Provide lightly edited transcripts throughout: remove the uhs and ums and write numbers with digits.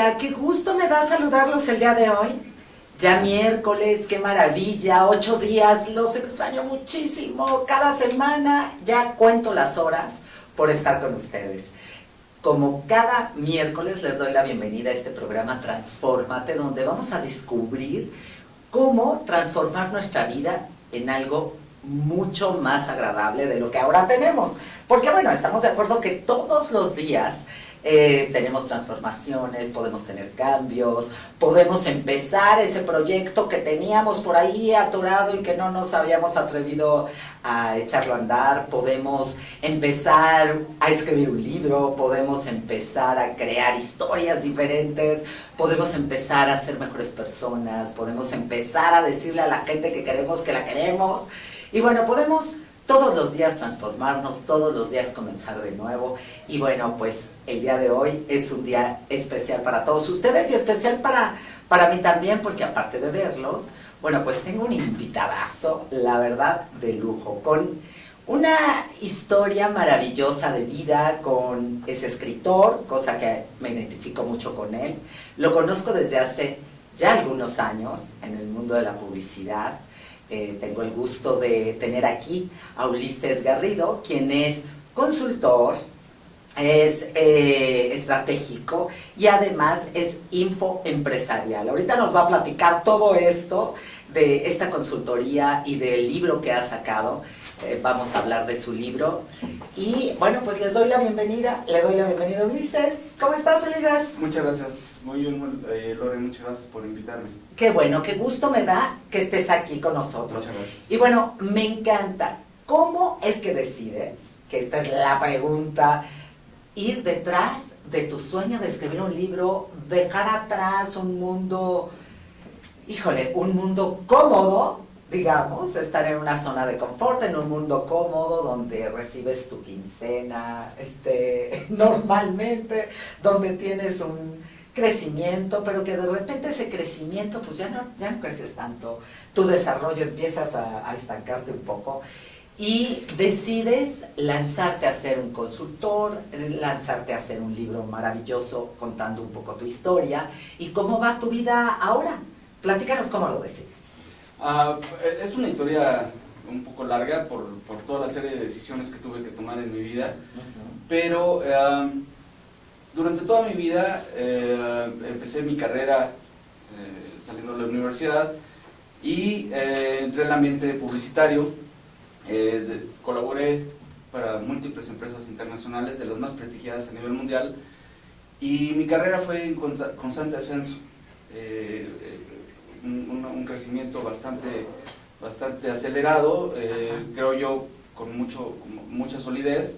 Hola, qué gusto me da saludarlos el día de hoy. Ya miércoles, qué maravilla, 8 días, los extraño muchísimo. Cada semana ya cuento las horas por estar con ustedes. Como cada miércoles les doy la bienvenida a este programa Transfórmate, donde vamos a descubrir cómo transformar nuestra vida en algo mucho más agradable de lo que ahora tenemos. Porque bueno, estamos de acuerdo que todos los días tenemos transformaciones, podemos tener cambios, podemos empezar ese proyecto que teníamos por ahí atorado y que no nos habíamos atrevido a echarlo a andar, podemos empezar a escribir un libro, podemos empezar a crear historias diferentes, podemos empezar a ser mejores personas, podemos empezar a decirle a la gente que la queremos, y bueno, podemos todos los días transformarnos, todos los días comenzar de nuevo. Y bueno, pues el día de hoy es un día especial para todos ustedes y especial para mí también, porque aparte de verlos, bueno, pues tengo un invitadazo, la verdad, de lujo, con una historia maravillosa de vida, es escritor, cosa que me identifico mucho con él. Lo conozco desde hace ya algunos años en el mundo de la publicidad. Tengo el gusto de tener aquí a Ulises Garrido, quien es consultor, es estratégico y además es infoempresarial. Ahorita nos va a platicar todo esto de esta consultoría y del libro que ha sacado. Vamos a hablar de su libro. Y bueno, pues le doy la bienvenida a Ulises. ¿Cómo estás, Ulises? Muchas gracias, muy bien, Lore, muchas gracias por invitarme. Qué bueno, qué gusto me da que estés aquí con nosotros. Muchas gracias. Y bueno, me encanta. ¿Cómo es que decides, que esta es la pregunta, ir detrás de tu sueño de escribir un libro, dejar atrás un mundo, un mundo cómodo, digamos, estar en una zona de confort, en un mundo cómodo donde recibes tu quincena, normalmente, donde tienes un crecimiento, pero que de repente ese crecimiento pues ya no creces tanto, tu desarrollo empiezas a estancarte un poco y decides lanzarte a ser un consultor, lanzarte a hacer un libro maravilloso contando un poco tu historia y cómo va tu vida ahora. Platícanos cómo lo decides. Es una historia un poco larga por toda la serie de decisiones que tuve que tomar en mi vida, pero durante toda mi vida empecé mi carrera saliendo de la universidad y entré en el ambiente publicitario. Colaboré para múltiples empresas internacionales, de las más prestigiadas a nivel mundial, y mi carrera fue en constante ascenso. Un crecimiento bastante acelerado, creo yo, con mucha solidez.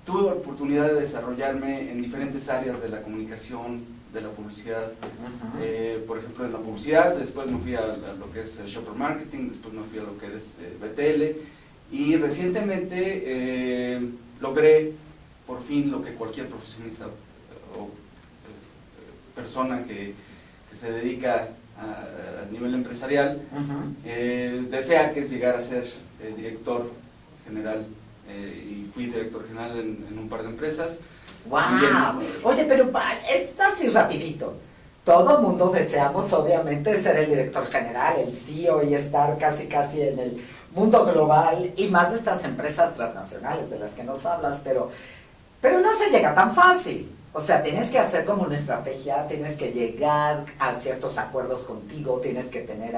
Tuve la oportunidad de desarrollarme en diferentes áreas de la comunicación, de la publicidad. Por ejemplo, en la publicidad, después me fui a lo que es shopper marketing, después me fui a lo que es BTL, y recientemente logré por fin lo que cualquier profesionista o persona que se dedica a nivel empresarial desea, que es llegar a ser director general, y fui director general en un par de empresas. ¡Wow! Oye, pero es así rapidito. Todo mundo deseamos obviamente ser el director general, el CEO y estar casi en el mundo global y más de estas empresas transnacionales de las que nos hablas, pero no se llega tan fácil. O sea, tienes que hacer como una estrategia, tienes que llegar a ciertos acuerdos contigo, tienes que tener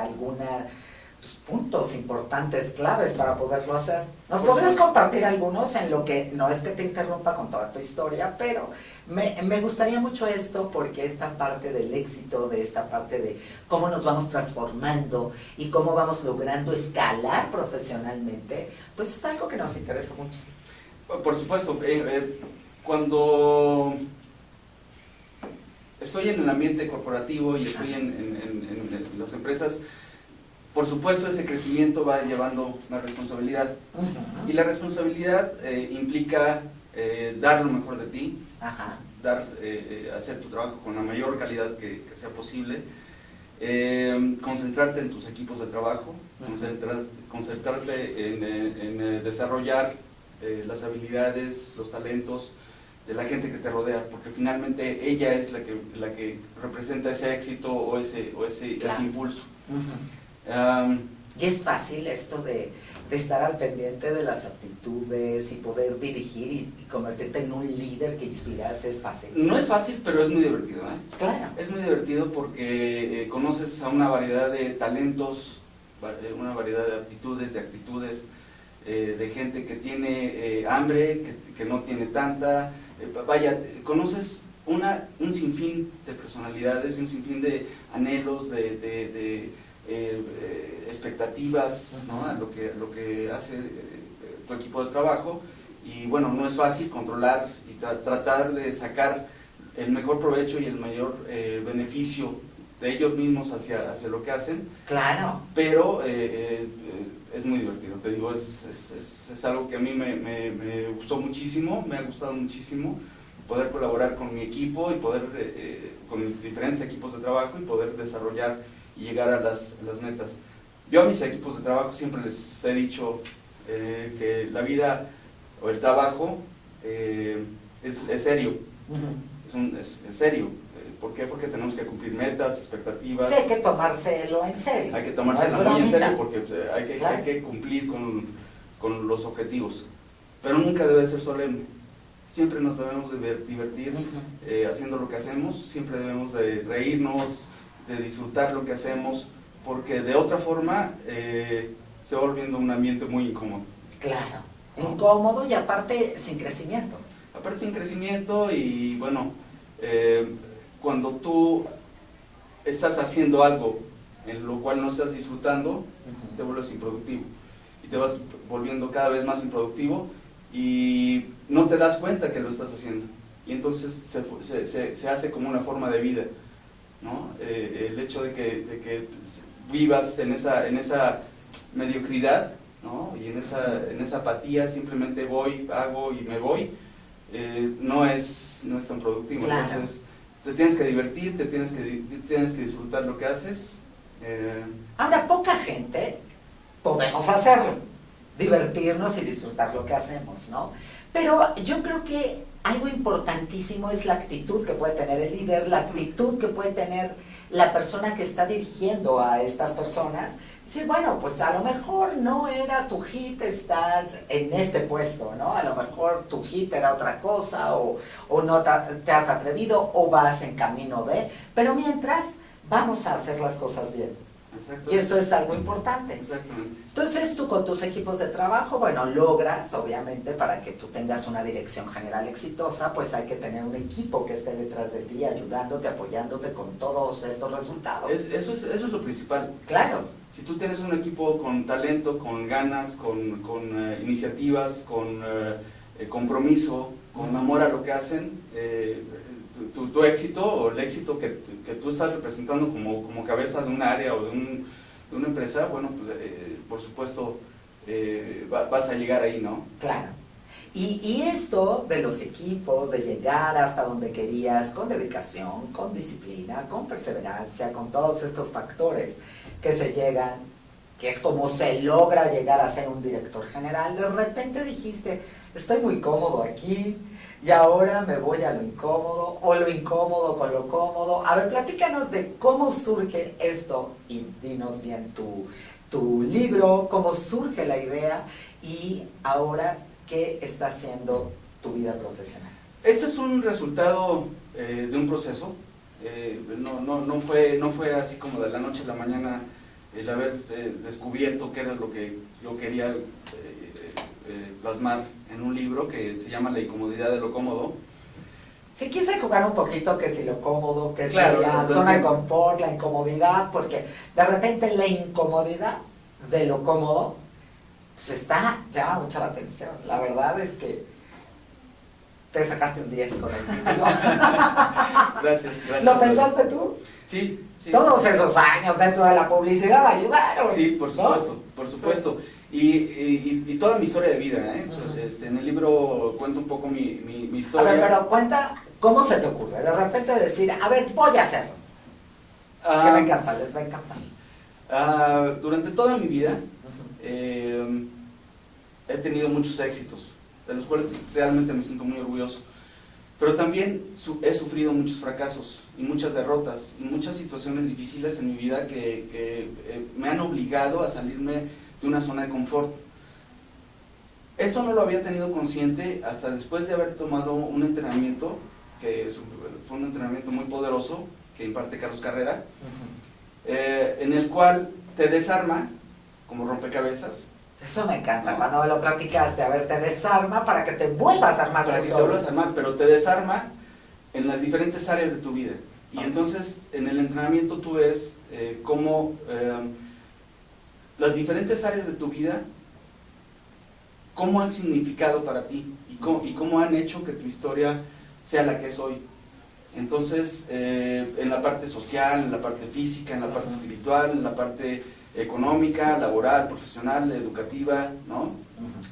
puntos importantes, claves para poderlo hacer. ¿Nos podrías compartir algunos en lo que, no es que te interrumpa con toda tu historia, pero me gustaría mucho esto porque esta parte del éxito, de esta parte de cómo nos vamos transformando y cómo vamos logrando escalar profesionalmente, pues es algo que nos interesa mucho. Por supuesto, cuando estoy en el ambiente corporativo y estoy en las empresas, por supuesto ese crecimiento va llevando una responsabilidad. Y la responsabilidad implica dar lo mejor de ti, hacer tu trabajo con la mayor calidad que sea posible, concentrarte en tus equipos de trabajo, concentrarte en desarrollar las habilidades, los talentos de la gente que te rodea, porque finalmente ella es la que representa ese éxito o ese Claro. impulso. Y es fácil esto de estar al pendiente de las actitudes y poder dirigir y convertirte en un líder que inspiras, es fácil. No es fácil, pero es muy divertido, ¿eh? Claro. Es muy divertido porque conoces a una variedad de talentos, una variedad de aptitudes, de actitudes, de gente que tiene hambre, que no tiene tanta. Vaya, conoces un sinfín de personalidades, un sinfín de anhelos, de expectativas, ¿no? A lo que hace tu equipo de trabajo. Y bueno, no es fácil controlar y tratar de sacar el mejor provecho y el mayor beneficio de ellos mismos hacia lo que hacen. Claro. Pero es muy divertido, te digo, es algo que a mí me gustó muchísimo, me ha gustado muchísimo poder colaborar con mi equipo y poder, con mis diferentes equipos de trabajo y poder desarrollar y llegar a las metas. Yo a mis equipos de trabajo siempre les he dicho que la vida o el trabajo es serio, es serio. ¿Por qué? Porque tenemos que cumplir metas, expectativas. Sí, hay que tomárselo en serio. Hay que tomárselo muy en serio porque hay que cumplir con los objetivos. Pero nunca debe ser solemne. Siempre nos debemos de divertir haciendo lo que hacemos, siempre debemos de reírnos, de disfrutar lo que hacemos, porque de otra forma se va volviendo un ambiente muy incómodo. Claro, incómodo y aparte sin crecimiento. Aparte sin crecimiento y bueno, cuando tú estás haciendo algo en lo cual no estás disfrutando, te vuelves improductivo y te vas volviendo cada vez más improductivo y no te das cuenta que lo estás haciendo y entonces se hace como una forma de vida, ¿no? El hecho de que vivas en esa mediocridad, ¿no? Y en esa apatía, simplemente voy, hago y me voy, no es tan productivo. Claro. Entonces te tienes que divertir, tienes que disfrutar lo que haces. Ahora, poca gente podemos hacerlo, divertirnos y disfrutar lo que hacemos, ¿no? Pero yo creo que algo importantísimo es la actitud que puede tener el líder, la actitud que puede tener la persona que está dirigiendo a estas personas. Decir, bueno, pues a lo mejor no era tu hit estar en este puesto, ¿no? A lo mejor tu hit era otra cosa o no te has atrevido o vas en camino de, pero mientras vamos a hacer las cosas bien. Y eso es algo importante. Exactamente. Entonces tú con tus equipos de trabajo, bueno, logras, obviamente, para que tú tengas una dirección general exitosa, pues hay que tener un equipo que esté detrás de ti, ayudándote, apoyándote con todos estos resultados. Eso es lo principal. Claro. Si tú tienes un equipo con talento, con ganas, con iniciativas, con compromiso, con amor a lo que hacen, tu éxito o el éxito que tú estás representando como cabeza de un área o de una empresa, bueno, pues, por supuesto vas a llegar ahí, ¿no? Claro. Y esto de los equipos, de llegar hasta donde querías, con dedicación, con disciplina, con perseverancia, con todos estos factores que se llegan, que es como se logra llegar a ser un director general, de repente dijiste, estoy muy cómodo aquí, y ahora me voy a lo incómodo, o lo incómodo con lo cómodo. A ver, platícanos de cómo surge esto, y dinos bien tu libro, cómo surge la idea, y ahora, ¿qué está haciendo tu vida profesional? Esto es un resultado de un proceso, no fue así como de la noche a la mañana el haber descubierto qué era lo que yo quería plasmar en un libro que se llama La incomodidad de lo cómodo. Sí quise jugar un poquito que si lo cómodo, que claro, si la zona de confort, la incomodidad, porque de repente la incomodidad de lo cómodo, pues llama mucho la atención. La verdad es que te sacaste un 10 con el título. Gracias. ¿Lo pensaste tú? Sí. Todos esos años dentro de la publicidad ayudaron. Sí, por supuesto, ¿no? Por supuesto. Y toda mi historia de vida, ¿eh? En el libro cuento un poco mi historia. A ver, pero cuenta cómo se te ocurre. De repente decir, a ver, voy a hacerlo. Que me encanta, les va a encantar. Durante toda mi vida he tenido muchos éxitos, de los cuales realmente me siento muy orgulloso. pero también he sufrido muchos fracasos y muchas derrotas y muchas situaciones difíciles en mi vida que me han obligado a salirme de una zona de confort. Esto no lo había tenido consciente hasta después de haber tomado un entrenamiento, que fue un entrenamiento muy poderoso, que imparte Carlos Carrera, en el cual te desarma como rompecabezas. Eso me encanta, cuando me lo platicaste, a ver, te desarma para que te vuelvas a armar. Para que te vuelvas a armar, pero te desarma en las diferentes áreas de tu vida. Y entonces, en el entrenamiento tú ves cómo las diferentes áreas de tu vida, cómo han significado para ti y cómo han hecho que tu historia sea la que es hoy. Entonces, en la parte social, en la parte física, en la parte espiritual, en la parte económica, laboral, profesional, educativa, ¿no?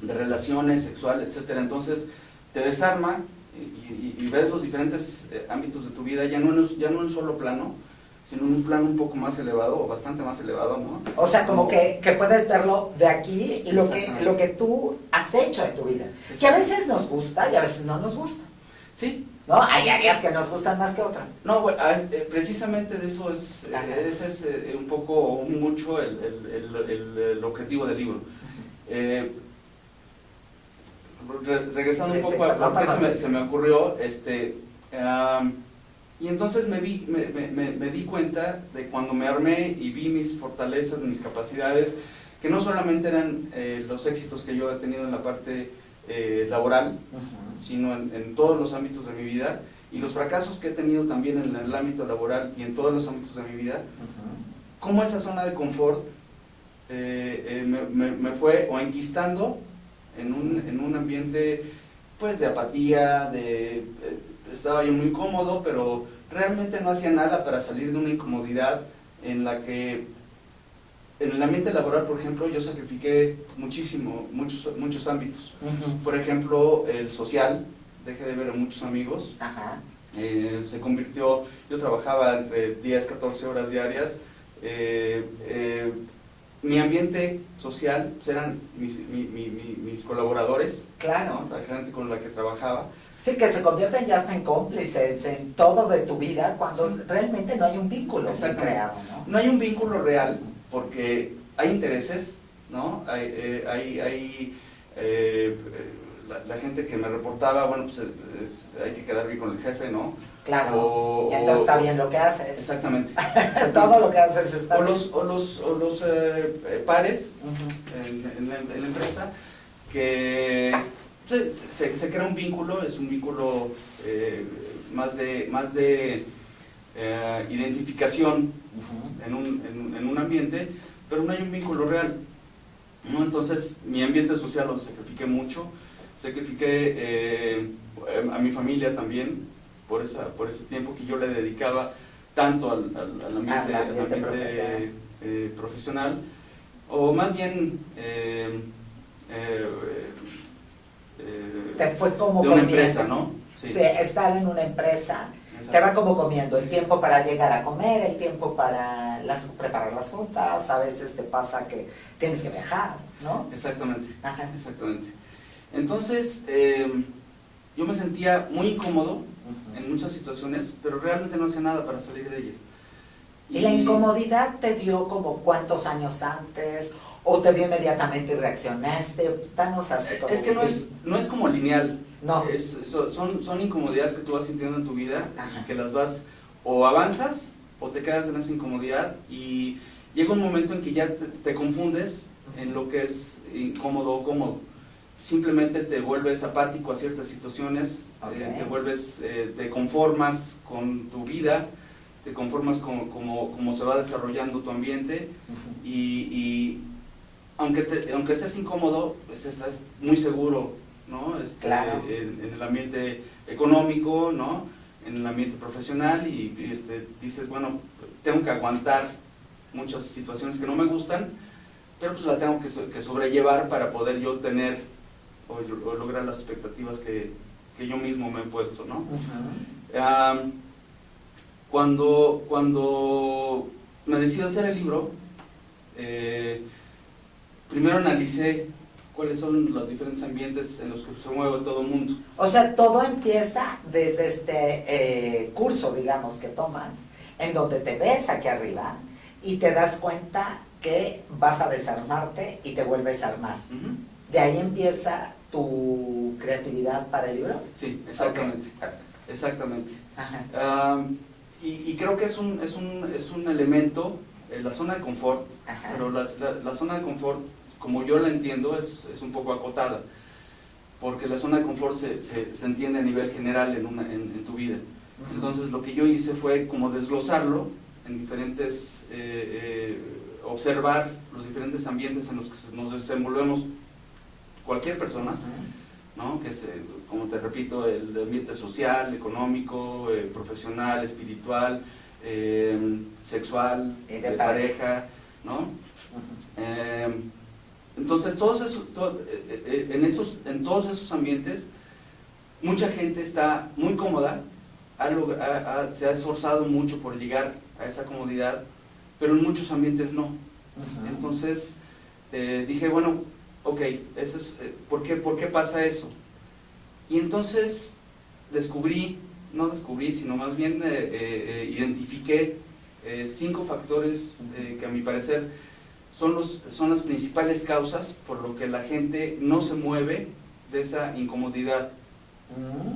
De relaciones, sexual, etcétera. Entonces, te desarma y ves los diferentes ámbitos de tu vida, ya no en un solo plano, sino en un plano un poco más elevado, o bastante más elevado, ¿no? O sea, como que puedes verlo de aquí, lo que tú has hecho en tu vida. Que a veces nos gusta y a veces no nos gusta. Sí. ¿No? Hay áreas que nos gustan más que otras. No, bueno, precisamente de eso ese es un poco o mucho el objetivo del libro. Regresando un poco a por qué se me ocurrió, y entonces me di cuenta de cuando me armé y vi mis fortalezas, mis capacidades, que no solamente eran los éxitos que yo he tenido en la parte laboral, sino en todos los ámbitos de mi vida, y los fracasos que he tenido también en el ámbito laboral y en todos los ámbitos de mi vida, cómo esa zona de confort me fue o enquistando en un ambiente pues de apatía, estaba yo muy cómodo, pero realmente no hacía nada para salir de una incomodidad en la que en el ambiente laboral, por ejemplo, yo sacrifiqué muchísimo, muchos ámbitos. Por ejemplo, el social, dejé de ver a muchos amigos. Se convirtió, yo trabajaba entre 10, 14 horas diarias. Mi ambiente social pues, eran mis colaboradores, claro, ¿no? La gente con la que trabajaba. Sí, que se convierten ya hasta en cómplices en todo de tu vida cuando realmente no hay un vínculo creado, ¿no? No hay un vínculo real porque hay intereses, ¿no? La gente que me reportaba, bueno, pues hay que quedar bien con el jefe, ¿no? Claro, y entonces está bien lo que haces. Exactamente. Todo lo que haces está bien. O los pares en la empresa que se crea un vínculo, es un vínculo más de identificación en un ambiente, pero no hay un vínculo real, ¿no? Entonces mi ambiente social lo sacrifiqué mucho, sacrifiqué a mi familia también por ese tiempo que yo le dedicaba tanto al ambiente profesional, o más bien te fue como de una empresa, ¿no? Sí, estar en una empresa. Exacto. Te va como comiendo el tiempo para llegar a comer, el tiempo para preparar las juntas, a veces te pasa que tienes que viajar, ¿no? Exactamente, exactamente. Entonces, yo me sentía muy incómodo en muchas situaciones, pero realmente no hacía nada para salir de ellas. ¿Y la incomodidad te dio como cuántos años antes? ¿O te dio inmediatamente y reaccionaste? Danos así como... Es que no es como lineal. No. Son incomodidades que tú vas sintiendo en tu vida y que las vas, o avanzas o te quedas en esa incomodidad, y llega un momento en que ya te confundes en lo que es incómodo o cómodo. Simplemente te vuelves apático a ciertas situaciones, te conformas con tu vida, te conformas con cómo se va desarrollando tu ambiente, y aunque estés incómodo, pues estás muy seguro, ¿no? Claro. En el ambiente económico, ¿no? En el ambiente profesional, y dices, bueno, tengo que aguantar muchas situaciones que no me gustan, pero pues la tengo que sobrellevar para poder yo tener o lograr las expectativas que yo mismo me he puesto, ¿no? Cuando me decido hacer el libro, primero analicé cuáles son los diferentes ambientes en los que se mueve todo el mundo. O sea, todo empieza desde este curso, digamos, que tomas, en donde te ves aquí arriba y te das cuenta que vas a desarmarte y te vuelves a armar. Uh-huh. De ahí empieza tu creatividad para el libro. Sí, exactamente. Okay. Exactamente. Ajá. Y creo que es un elemento, la zona de confort, Ajá. pero la zona de confort, como yo la entiendo, es un poco acotada, porque la zona de confort se entiende a nivel general en tu vida. Uh-huh. Entonces lo que yo hice fue como desglosarlo en diferentes, observar los diferentes ambientes en los que nos desenvolvemos cualquier persona, Uh-huh. ¿no? Que es, como te repito, el ambiente social, económico, profesional, espiritual, sexual, de pareja, ¿no? Uh-huh. Entonces, en todos esos ambientes, mucha gente está muy cómoda, se ha esforzado mucho por llegar a esa comodidad, pero en muchos ambientes no. Uh-huh. Entonces, dije, bueno, ok, eso es, ¿por qué pasa eso? Y entonces sino más bien identifiqué 5 factores que a mi parecer son las principales causas por lo que la gente no se mueve de esa incomodidad.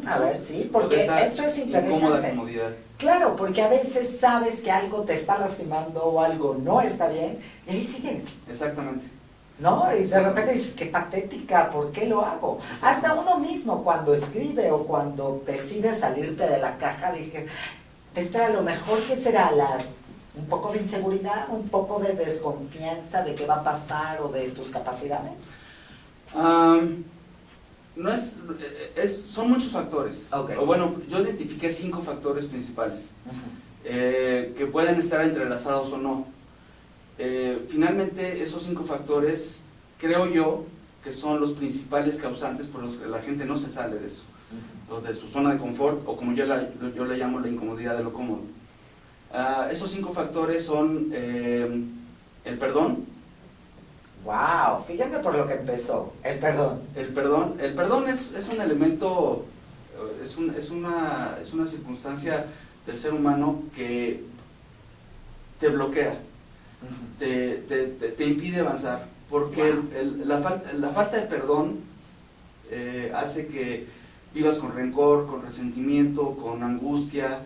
A ver, sí, porque esto es interesante. Incómoda comodidad. Claro, porque a veces sabes que algo te está lastimando o algo no está bien y ahí sigues. Exactamente. ¿No? Y de repente dices, qué patética, ¿por qué lo hago? Hasta uno mismo cuando escribe o cuando decide salirte de la caja, dije, dentro a lo mejor que será un poco de inseguridad, un poco de desconfianza de qué va a pasar o de tus capacidades. No son muchos factores. Okay. O bueno, yo identifiqué 5 factores principales que pueden estar entrelazados o no. Finalmente, esos 5 factores creo yo que son los principales causantes por los que la gente no se sale de eso, o de su zona de confort, o como yo la llamo, la incomodidad de lo cómodo. Esos 5 factores son el perdón. Wow, fíjate por lo que empezó, el perdón. El perdón es un elemento, es una circunstancia del ser humano que te bloquea, te impide avanzar, porque la falta de perdón hace que vivas con rencor, con resentimiento, con angustia,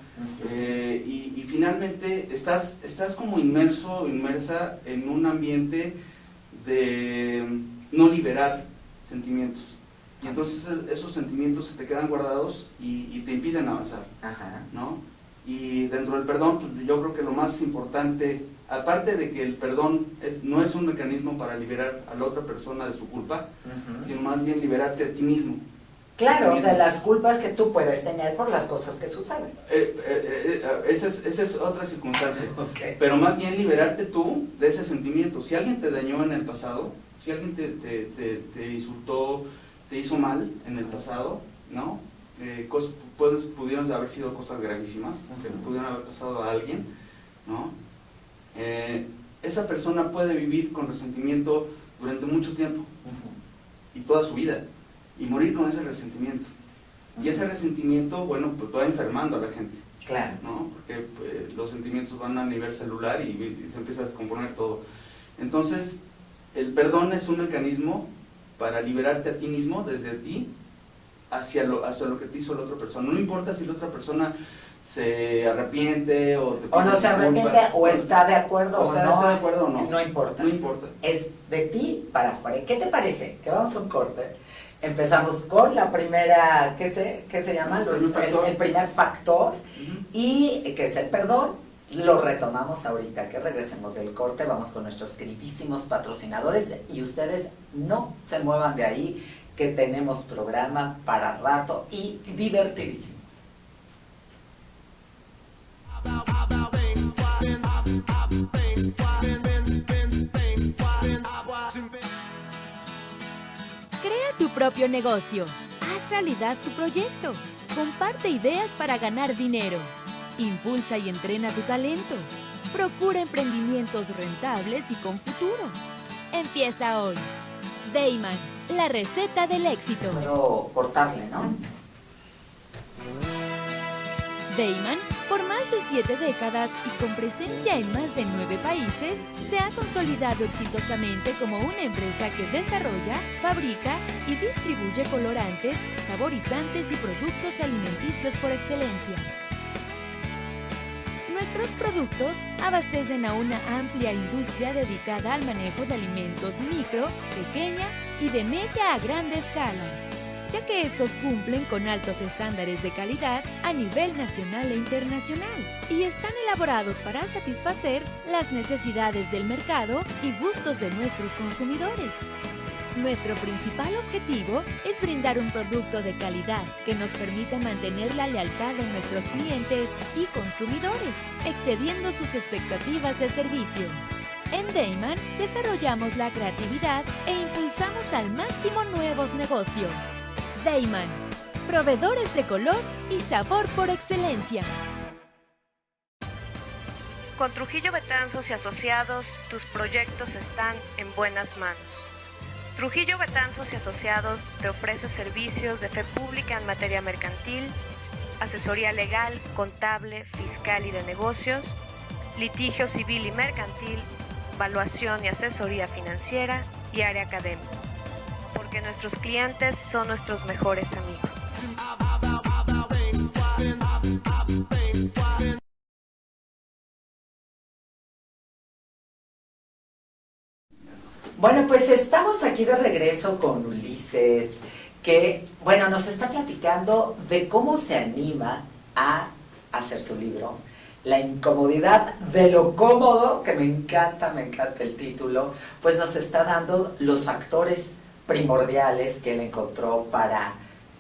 y finalmente estás como inmersa en un ambiente de no liberar sentimientos, y entonces esos sentimientos se te quedan guardados y te impiden avanzar. Ajá. ¿No? Y dentro del perdón, pues yo creo que lo más importante, aparte de que el perdón no es un mecanismo para liberar a la otra persona de su culpa, sino más bien liberarte a ti mismo. Claro, de las culpas que tú puedes tener por las cosas que suceden. Esa es otra circunstancia. Okay. Pero más bien liberarte tú de ese sentimiento. Si alguien te dañó en el pasado, si alguien te insultó, te hizo mal en el pasado, ¿no? Pudieron haber sido cosas gravísimas, que pudieron haber pasado a alguien, ¿no? Esa persona puede vivir con resentimiento durante mucho tiempo y toda su vida, y morir con ese resentimiento. Y ese resentimiento, bueno, pues va enfermando a la gente. Claro. ¿No? Porque los sentimientos van a nivel celular y se empieza a descomponer todo. Entonces, el perdón es un mecanismo para liberarte a ti mismo, desde ti, hacia lo que te hizo la otra persona. No importa si la otra persona se arrepiente o no se arrepiente o está de acuerdo o no. Está de acuerdo o no. No importa. No importa. Es de ti para afuera. ¿Qué te parece? Que vamos a un corte. Empezamos con la primera, ¿qué se llama? El primer factor, y que es el perdón. Lo retomamos ahorita que regresemos del corte. Vamos con nuestros queridísimos patrocinadores y ustedes no se muevan de ahí, que tenemos programa para rato y divertidísimo. Crea tu propio negocio. Haz realidad tu proyecto. Comparte ideas para ganar dinero. Impulsa y entrena tu talento. Procura emprendimientos rentables y con futuro. Empieza hoy. Dayman, la receta del éxito. Puedo cortarle, ¿no? Dayman, por más de 7 décadas y con presencia en más de 9 países, se ha consolidado exitosamente como una empresa que desarrolla, fabrica y distribuye colorantes, saborizantes y productos alimenticios por excelencia. Nuestros productos abastecen a una amplia industria dedicada al manejo de alimentos micro, pequeña y de media a grande escala, ya que estos cumplen con altos estándares de calidad a nivel nacional e internacional y están elaborados para satisfacer las necesidades del mercado y gustos de nuestros consumidores. Nuestro principal objetivo es brindar un producto de calidad que nos permita mantener la lealtad de nuestros clientes y consumidores, excediendo sus expectativas de servicio. En Dayman desarrollamos la creatividad e impulsamos al máximo nuevos negocios. Dayman, proveedores de color y sabor por excelencia. Con Trujillo Betanzos y Asociados, tus proyectos están en buenas manos. Trujillo Betanzos y Asociados te ofrece servicios de fe pública en materia mercantil, asesoría legal, contable, fiscal y de negocios, litigio civil y mercantil, evaluación y asesoría financiera y área académica. Porque nuestros clientes son nuestros mejores amigos. Bueno, pues estamos aquí de regreso con Ulises, que, bueno, nos está platicando de cómo se anima a hacer su libro, la incomodidad de lo cómodo, que me encanta el título, pues nos está dando los factores primordiales que él encontró para,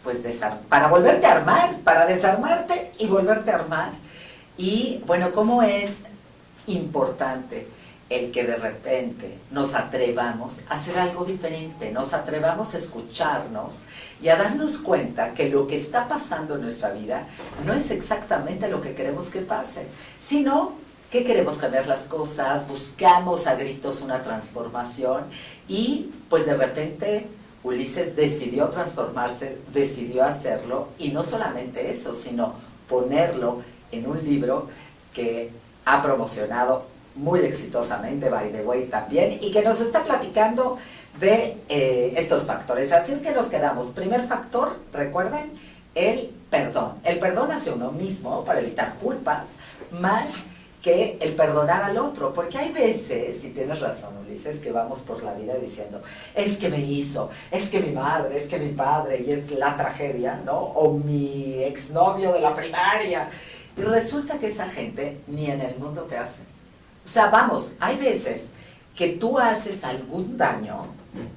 pues, para volverte a armar, para desarmarte y volverte a armar. Y, bueno, cómo es importante el que de repente nos atrevamos a hacer algo diferente, nos atrevamos a escucharnos y a darnos cuenta que lo que está pasando en nuestra vida no es exactamente lo que queremos que pase, sino que queremos cambiar las cosas, buscamos a gritos una transformación y pues de repente Ulises decidió transformarse, decidió hacerlo y no solamente eso, sino ponerlo en un libro que ha promocionado muy exitosamente, by the way, también, y que nos está platicando de estos factores. Así es que nos quedamos. Primer factor, recuerden, el perdón. El perdón hacia uno mismo para evitar culpas, más que el perdonar al otro. Porque hay veces, y tienes razón, Ulises, que vamos por la vida diciendo, es que me hizo, es que mi madre, es que mi padre, y es la tragedia, ¿no? O mi exnovio de la primaria. Y resulta que esa gente ni en el mundo te hace. O sea, vamos, hay veces que tú haces algún daño,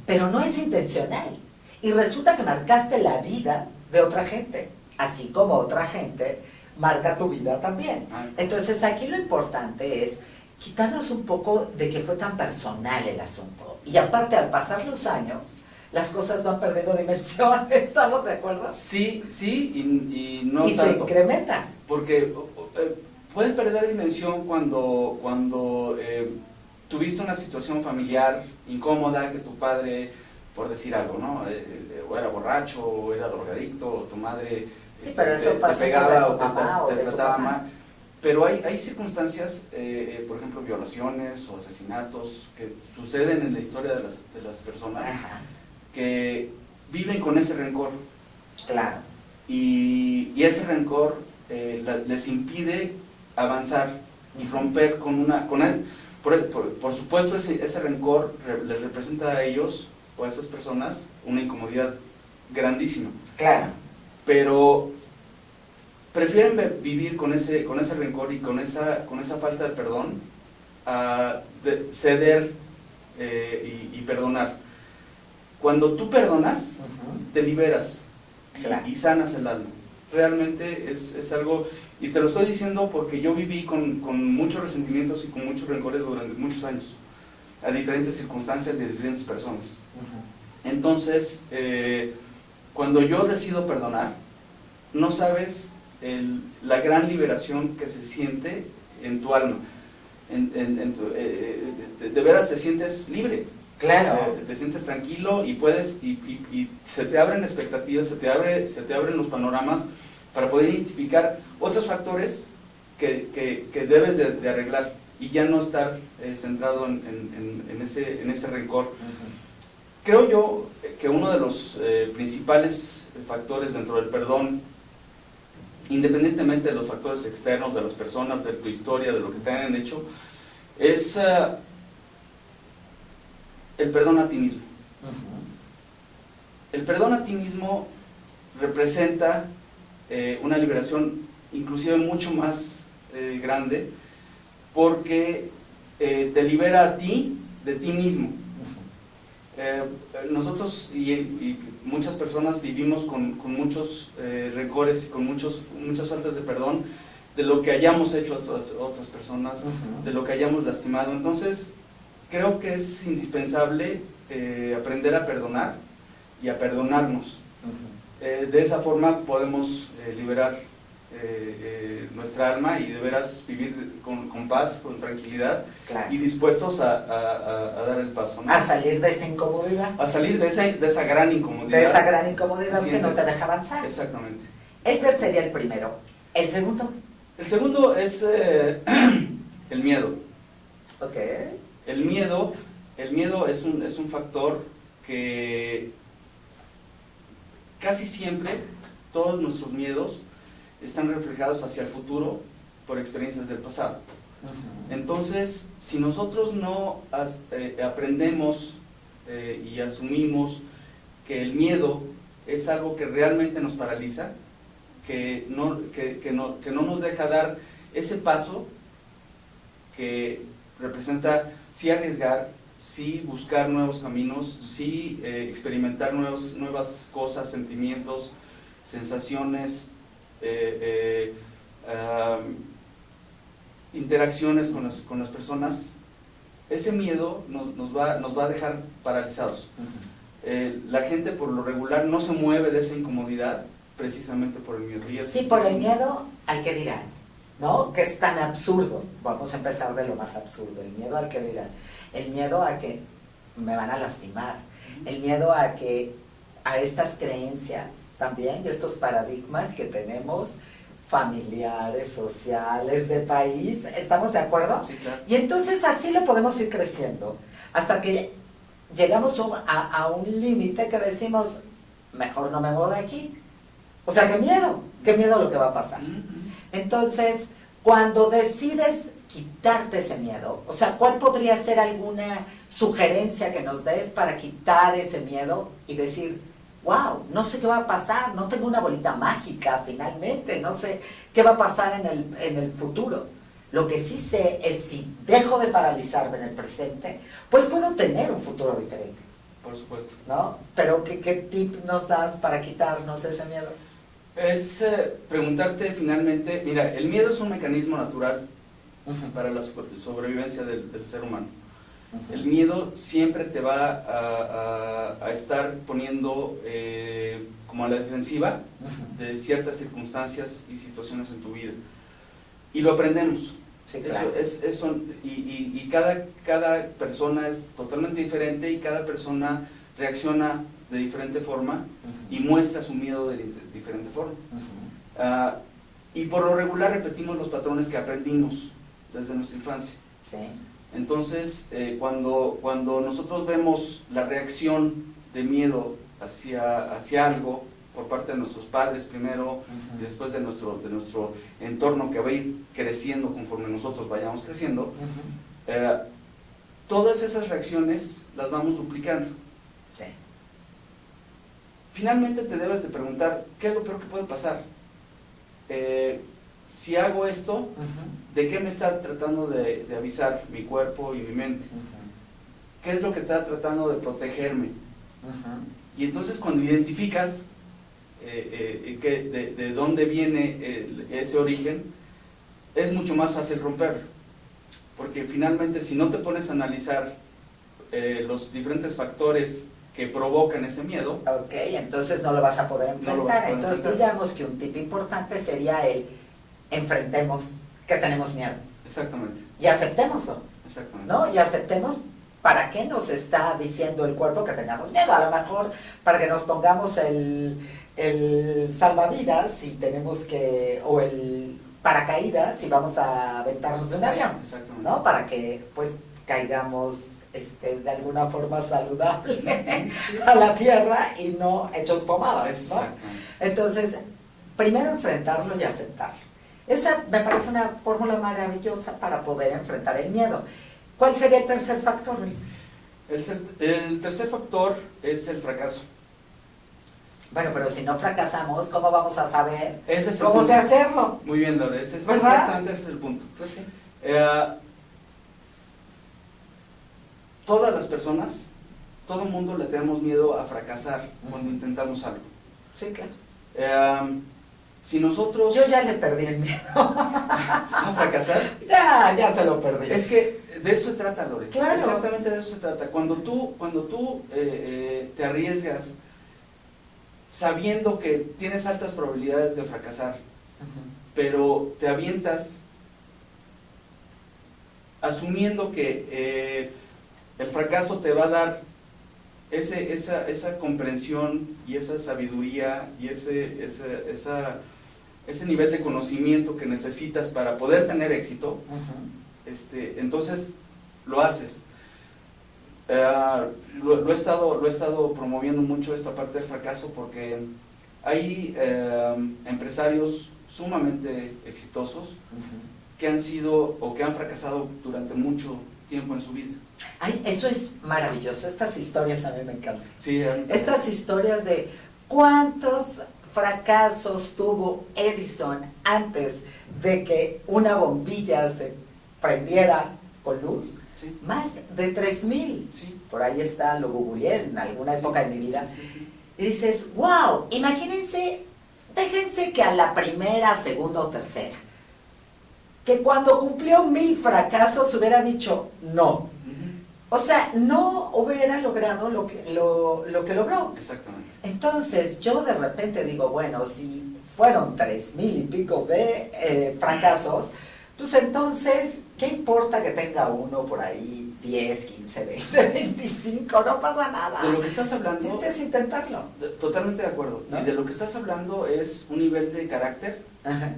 pero no es intencional. Y resulta que marcaste la vida de otra gente, así como otra gente marca tu vida también. Entonces aquí lo importante es quitarnos un poco de que fue tan personal el asunto. Y aparte, al pasar los años, las cosas van perdiendo dimensión. ¿Estamos de acuerdo? Sí, y no y tanto. Se incrementan. Porque puedes perder dimensión cuando tuviste una situación familiar incómoda, que tu padre, por decir algo, ¿no? O era borracho, o era drogadicto, o tu madre pero eso te pegaba o te trataba mal. Pero hay circunstancias, por ejemplo, violaciones o asesinatos que suceden en la historia de las personas. Ajá. Que viven con ese rencor. Claro. Y ese rencor les impide avanzar y romper por supuesto ese rencor les representa a ellos o a esas personas una incomodidad grandísima. Claro. Pero prefieren vivir con ese rencor y con esa falta de perdón a ceder y perdonar. Cuando tú perdonas, te liberas. Claro. y sanas el alma. Realmente es algo, y te lo estoy diciendo porque yo viví con muchos resentimientos y con muchos rencores durante muchos años, a diferentes circunstancias de diferentes personas. Entonces, cuando yo decido perdonar, no sabes la gran liberación que se siente en tu alma. De veras te sientes libre, Claro. Te sientes tranquilo y puedes, y se te abren expectativas, se te abren los panoramas para poder identificar otros factores que debes de arreglar y ya no estar centrado en ese rencor. Creo yo que uno de los principales factores dentro del perdón, independientemente de los factores externos, de las personas, de tu historia, de lo que te han hecho, es el perdón a ti mismo. El perdón a ti mismo representa una liberación inclusive mucho más grande, porque te libera a ti de ti mismo. Nosotros y muchas personas vivimos con muchos rencores y con muchas faltas de perdón de lo que hayamos hecho a otras personas, de lo que hayamos lastimado. Entonces creo que es indispensable aprender a perdonar y a perdonarnos. De esa forma podemos liberar nuestra alma y de veras vivir con paz, con tranquilidad, Claro. y dispuestos a dar el paso, ¿no? A salir de esta incomodidad. A salir de esa gran incomodidad. De esa gran incomodidad que no Sientes. te deja avanzar. Exactamente. Este sería el primero. ¿El segundo? El segundo es el miedo. Ok. El miedo es un factor que casi siempre todos nuestros miedos están reflejados hacia el futuro por experiencias del pasado. Entonces, si nosotros no aprendemos y asumimos que el miedo es algo que realmente nos paraliza, que no nos deja dar ese paso que representa sí arriesgar, sí buscar nuevos caminos, sí experimentar nuevas cosas, sentimientos, sensaciones, interacciones con las personas, ese miedo nos va a dejar paralizados. La gente por lo regular no se mueve de esa incomodidad precisamente por el miedo. Sí, por el miedo al que dirán, ¿no? Que es tan absurdo. Vamos a empezar de lo más absurdo. El miedo al que dirán. El miedo a que me van a lastimar. El miedo a estas creencias también y estos paradigmas que tenemos familiares, sociales, de país. ¿Estamos de acuerdo? Sí, claro. Y entonces así lo podemos ir creciendo hasta que llegamos a un límite que decimos, mejor no me voy de aquí. O sea, qué miedo lo que va a pasar. Entonces, cuando decides quitarte ese miedo, o sea, ¿cuál podría ser alguna sugerencia que nos des para quitar ese miedo y decir, wow, no sé qué va a pasar, no tengo una bolita mágica finalmente, no sé qué va a pasar en el futuro? Lo que sí sé es si dejo de paralizarme en el presente, pues puedo tener un futuro diferente. Por supuesto. ¿No? Pero ¿qué tip nos das para quitarnos ese miedo? Es preguntarte finalmente, mira, el miedo es un mecanismo natural para la sobrevivencia del ser humano. El miedo siempre te va a estar poniendo como a la defensiva de ciertas circunstancias y situaciones en tu vida. Y lo aprendemos. Sí, claro. Y cada persona es totalmente diferente y cada persona reacciona de diferente forma y muestra su miedo de diferente forma. Y por lo regular repetimos los patrones que aprendimos desde nuestra infancia. Sí. Entonces, cuando nosotros vemos la reacción de miedo hacia algo por parte de nuestros padres primero, y después de nuestro entorno que va a ir creciendo conforme nosotros vayamos creciendo, todas esas reacciones las vamos duplicando. Sí. Finalmente te debes de preguntar, ¿qué es lo peor que puede pasar? Si hago esto, ¿de qué me está tratando de avisar mi cuerpo y mi mente? ¿Qué es lo que está tratando de protegerme? Y entonces cuando identificas de dónde viene ese origen, es mucho más fácil romperlo. Porque finalmente si no te pones a analizar los diferentes factores que provocan ese miedo, Ok, entonces no lo vas a poder enfrentar. No lo vas a poder Entonces enfrentar. digamos que un tip importante sería el enfrentemos que tenemos miedo exactamente, y aceptémoslo, exactamente. ¿no? Y aceptemos, ¿para qué nos está diciendo el cuerpo que tengamos miedo? A lo mejor para que nos pongamos el salvavidas si tenemos que, o el paracaídas si vamos a aventarnos de un avión, ¿no? Para que pues caigamos de alguna forma saludable a la tierra y no hechos pomada, ¿no? Entonces, primero enfrentarlo y aceptarlo. Esa me parece una fórmula maravillosa para poder enfrentar el miedo. ¿Cuál sería el tercer factor, Luis? El tercer factor es el fracaso. Bueno, pero si no fracasamos, ¿cómo vamos a saber cómo se hacerlo? Muy bien, Lore, exactamente ese es el punto. Pues sí. Todas las personas, todo el mundo le tenemos miedo a fracasar cuando intentamos algo. Sí, claro. Si nosotros... Yo ya le perdí el miedo. ¿A fracasar? Ya se lo perdí. Es que de eso se trata, Lore. Claro. Exactamente de eso se trata. Cuando tú te arriesgas sabiendo que tienes altas probabilidades de fracasar, pero te avientas asumiendo que el fracaso te va a dar esa comprensión y esa sabiduría y ese nivel de conocimiento que necesitas para poder tener éxito, entonces lo haces. Lo he estado promoviendo mucho esta parte del fracaso porque hay empresarios sumamente exitosos que han sido o que han fracasado durante mucho tiempo en su vida. Ay, eso es maravilloso, estas historias a mí me encantan. Sí, estas historias de cuántos fracasos tuvo Edison antes de que una bombilla se prendiera con luz. Sí. Más de 3,000. Sí. Por ahí está, lo googleé en alguna época de mi vida. Sí. Y dices, wow, imagínense, déjense que a la primera, segunda o tercera, que cuando cumplió 1,000 fracasos hubiera dicho no. O sea, no hubiera logrado lo que logró. Exactamente. Entonces, yo de repente digo, bueno, si fueron 3,000 y pico de fracasos, pues entonces, ¿qué importa que tenga uno por ahí 10, 15, 20, 25? No pasa nada. De lo que estás hablando... El chiste es intentarlo. Totalmente de acuerdo. ¿No? Y de lo que estás hablando es un nivel de carácter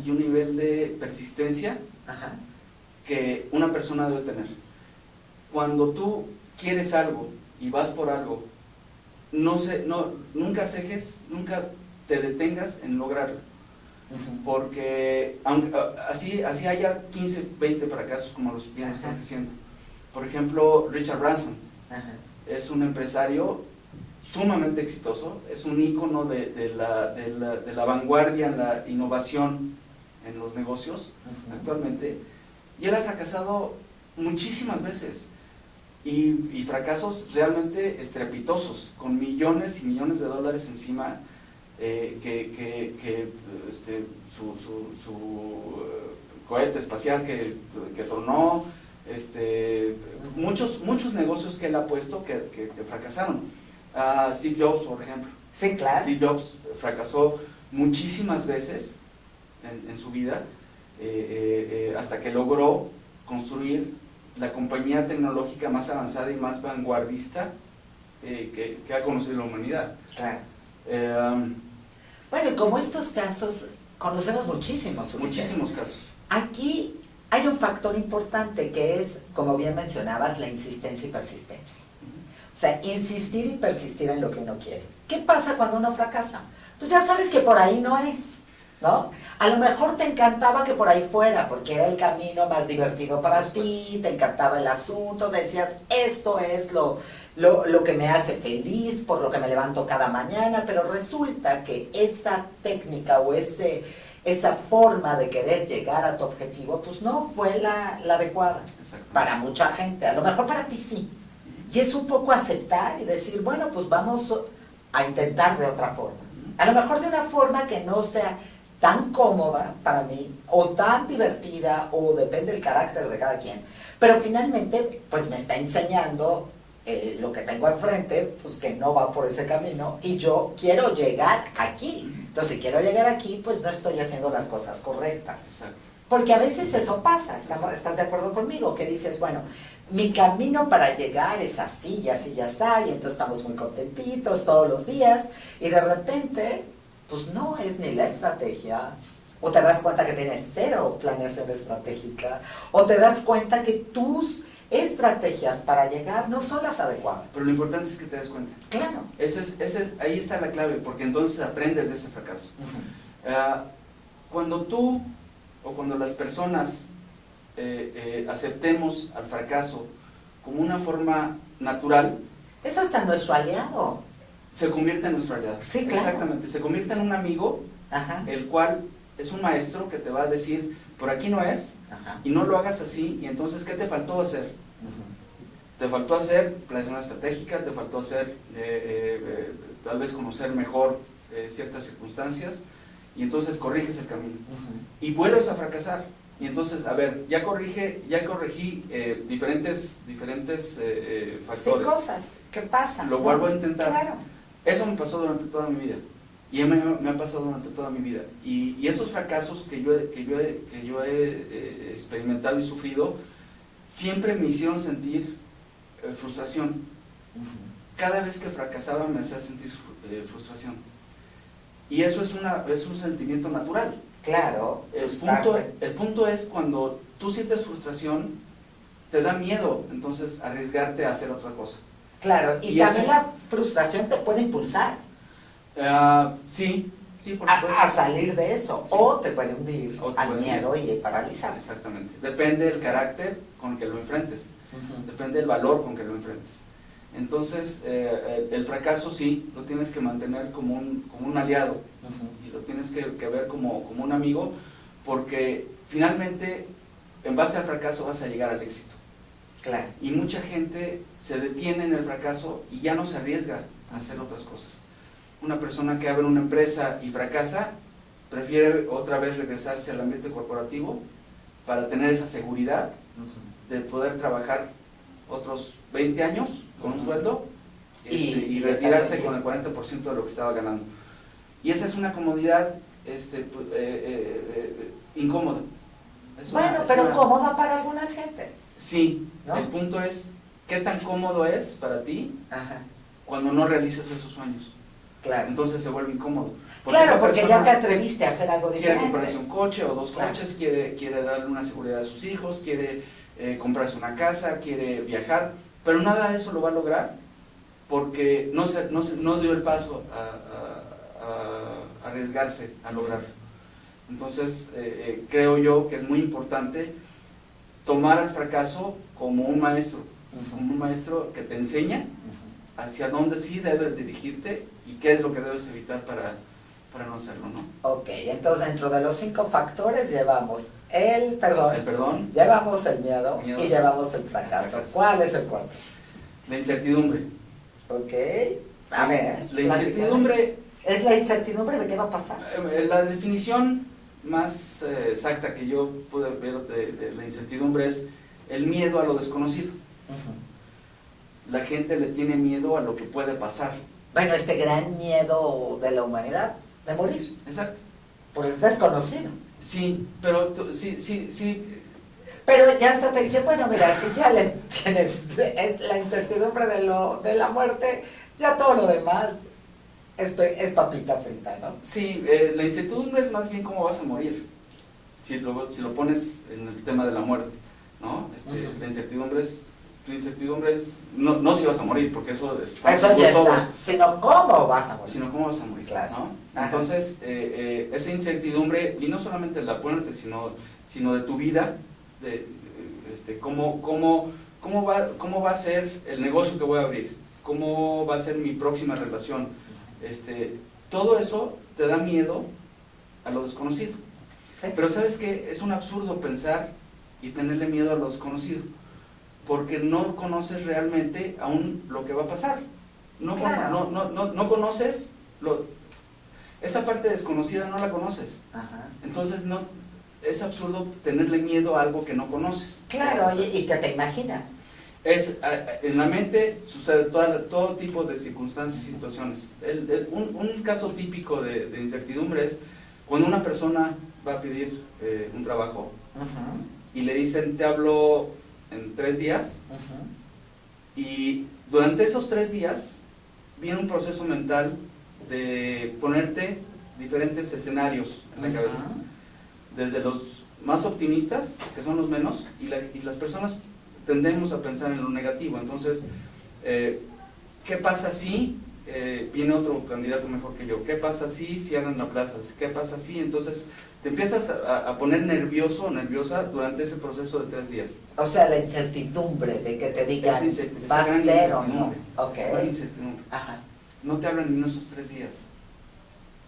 y un nivel de persistencia que una persona debe tener. Cuando tú quieres algo y vas por algo, nunca cejes, nunca te detengas en lograrlo. Porque aunque, así haya 15, 20 fracasos como los bien estás diciendo. Por ejemplo, Richard Branson es un empresario sumamente exitoso, es un ícono de la vanguardia en la innovación en los negocios actualmente, y él ha fracasado muchísimas veces y fracasos realmente estrepitosos, con millones y millones de dólares encima. Su cohete espacial que tronó, muchos negocios que él ha puesto que fracasaron. Steve Jobs, por ejemplo. Sí, claro. Steve Jobs fracasó muchísimas veces en su vida, hasta que logró construir la compañía tecnológica más avanzada y más vanguardista que ha conocido la humanidad. Claro. Bueno, y como estos casos, conocemos muchísimos. Muchísimos casos. Aquí hay un factor importante que es, como bien mencionabas, la insistencia y persistencia. O sea, insistir y persistir en lo que uno quiere. ¿Qué pasa cuando uno fracasa? Pues ya sabes que por ahí no es, ¿no? A lo mejor te encantaba que por ahí fuera, porque era el camino más divertido para ti, te encantaba el asunto, decías, esto es lo que me hace feliz, por lo que me levanto cada mañana, pero resulta que esa técnica o esa forma de querer llegar a tu objetivo, pues no fue la adecuada para mucha gente, a lo mejor para ti sí. Y es un poco aceptar y decir, bueno, pues vamos a intentar de otra forma. A lo mejor de una forma que no sea tan cómoda para mí, o tan divertida, o depende del carácter de cada quien. Pero finalmente, pues me está enseñando lo que tengo enfrente, pues que no va por ese camino, y yo quiero llegar aquí. Entonces, si quiero llegar aquí, pues no estoy haciendo las cosas correctas. Exacto. Porque a veces eso pasa, ¿estás de acuerdo conmigo? Que dices, bueno, mi camino para llegar es así, y así, y así, y entonces estamos muy contentitos todos los días, y de repente, pues no es ni la estrategia, o te das cuenta que tienes cero planeación estratégica, o te das cuenta que tus estrategias para llegar no son las adecuadas. Pero lo importante es que te des cuenta. Claro. Ahí está la clave, porque entonces aprendes de ese fracaso. Cuando tú o cuando las personas aceptemos al fracaso como una forma natural, Es hasta nuestro aliado. se convierte en nuestro aliado. Sí, claro. Exactamente, se convierte en un amigo, Ajá. el cual es un maestro que te va a decir, por aquí no es, Ajá. y no lo hagas así, y entonces, ¿qué te faltó hacer? Ujú. Te faltó hacer planeación estratégica, te faltó hacer, tal vez conocer mejor ciertas circunstancias, y entonces corriges el camino. Ujú. Y vuelves a fracasar. Y entonces, a ver, ya corregí diferentes Sí, factores. cosas que pasan. Lo ¿no? vuelvo a intentar. Claro. Eso me pasó durante toda mi vida. Y me ha pasado durante toda mi vida. Y esos fracasos que yo he experimentado y sufrido, siempre me hicieron sentir frustración. Ujú. Cada vez que fracasaba me hacía sentir frustración. Y eso es un sentimiento natural. Claro. El punto es cuando tú sientes frustración, te da miedo entonces arriesgarte a hacer otra cosa. Claro, y también la frustración te puede impulsar Sí, por supuesto. a salir de eso, Sí. o te puede hundir O te al puede miedo y paralizar. Exactamente. Depende del Sí. carácter con el que lo enfrentes. Ujú. Depende del valor con que lo enfrentes. Entonces, el fracaso sí, lo tienes que mantener como un aliado. Ujú. Y lo tienes que ver como un amigo, porque finalmente, en base al fracaso vas a llegar al éxito. Claro. Y mucha gente se detiene en el fracaso y ya no se arriesga a hacer otras cosas. Una persona que abre una empresa y fracasa, prefiere otra vez regresarse al ambiente corporativo para tener esa seguridad Ujú. de poder trabajar otros 20 años con un Ujú. sueldo y está retirarse bien. con el 40% de lo que estaba ganando. Y esa es una comodidad incómoda. Bueno, pero cómoda para algunas gentes. Sí, ¿no? el punto es, ¿qué tan cómodo es para ti Ajá. cuando no realizas esos sueños? Claro. Entonces se vuelve incómodo. Claro, esa porque persona ya te atreviste a hacer algo quiere diferente. comprarse un coche o dos Claro. coches, quiere darle una seguridad a sus hijos, quiere comprarse una casa, quiere viajar, pero nada de eso lo va a lograr porque no dio el paso a arriesgarse a lograrlo. Entonces, creo yo que es muy importante tomar al fracaso como un maestro, que te enseña Ujú. hacia dónde sí debes dirigirte y qué es lo que debes evitar para no hacerlo, ¿no? Ok, entonces dentro de los 5 factores llevamos el perdón, llevamos el miedo Miedo. y llevamos el fracaso. ¿Cuál es el cuarto? La incertidumbre. Ok, a ver. La incertidumbre, ¿Es la incertidumbre de qué va a pasar? la definición más exacta que yo pude ver de la incertidumbre es el miedo a lo desconocido. Ujú. La gente le tiene miedo a lo que puede pasar. Bueno, este gran miedo de la humanidad de morir, Exacto. pues es desconocido. Sí, pero sí. Pero ya hasta te dice, bueno, mira, si ya le tienes, es la incertidumbre de la muerte, ya todo lo demás es papita frita, ¿no? Sí, la incertidumbre es más bien cómo vas a morir, si lo pones en el tema de la muerte, ¿no? Ujú. Tu incertidumbre es no si vas a morir, porque eso es Eso ya está, sino cómo vas a morir. sino cómo vas a morir, Claro. ¿no? Ajá. Entonces, esa incertidumbre, y no solamente de la muerte, sino de tu vida, de cómo va a ser el negocio que voy a abrir, cómo va a ser mi próxima relación, todo eso te da miedo a lo desconocido. Sí. Pero ¿sabes qué? Es un absurdo pensar y tenerle miedo a lo desconocido, porque no conoces realmente aún lo que va a pasar. Claro. No conoces, esa parte desconocida no la conoces. Ajá. Entonces es absurdo tenerle miedo a algo que no conoces. Claro, O sea, y que te imaginas. en la mente sucede todo tipo de circunstancias y situaciones. Un caso típico de incertidumbre es cuando una persona va a pedir un trabajo Ujú. y le dicen, te hablo en 3 días, Ujú. y durante esos 3 días viene un proceso mental de ponerte diferentes escenarios en la cabeza, Ujú. desde los más optimistas, que son los menos, y las personas tendemos a pensar en lo negativo. Entonces, ¿qué pasa si viene otro candidato mejor que yo? ¿Qué pasa si cierran la plaza? ¿Qué pasa si? Entonces te empiezas a poner nervioso o nerviosa durante ese proceso de 3 días. O sea, la incertidumbre de que te digan, Esa va a gran ser o no. incertidumbre. Ok. Esa gran incertidumbre. Ajá. No te hablan ni en esos 3 días,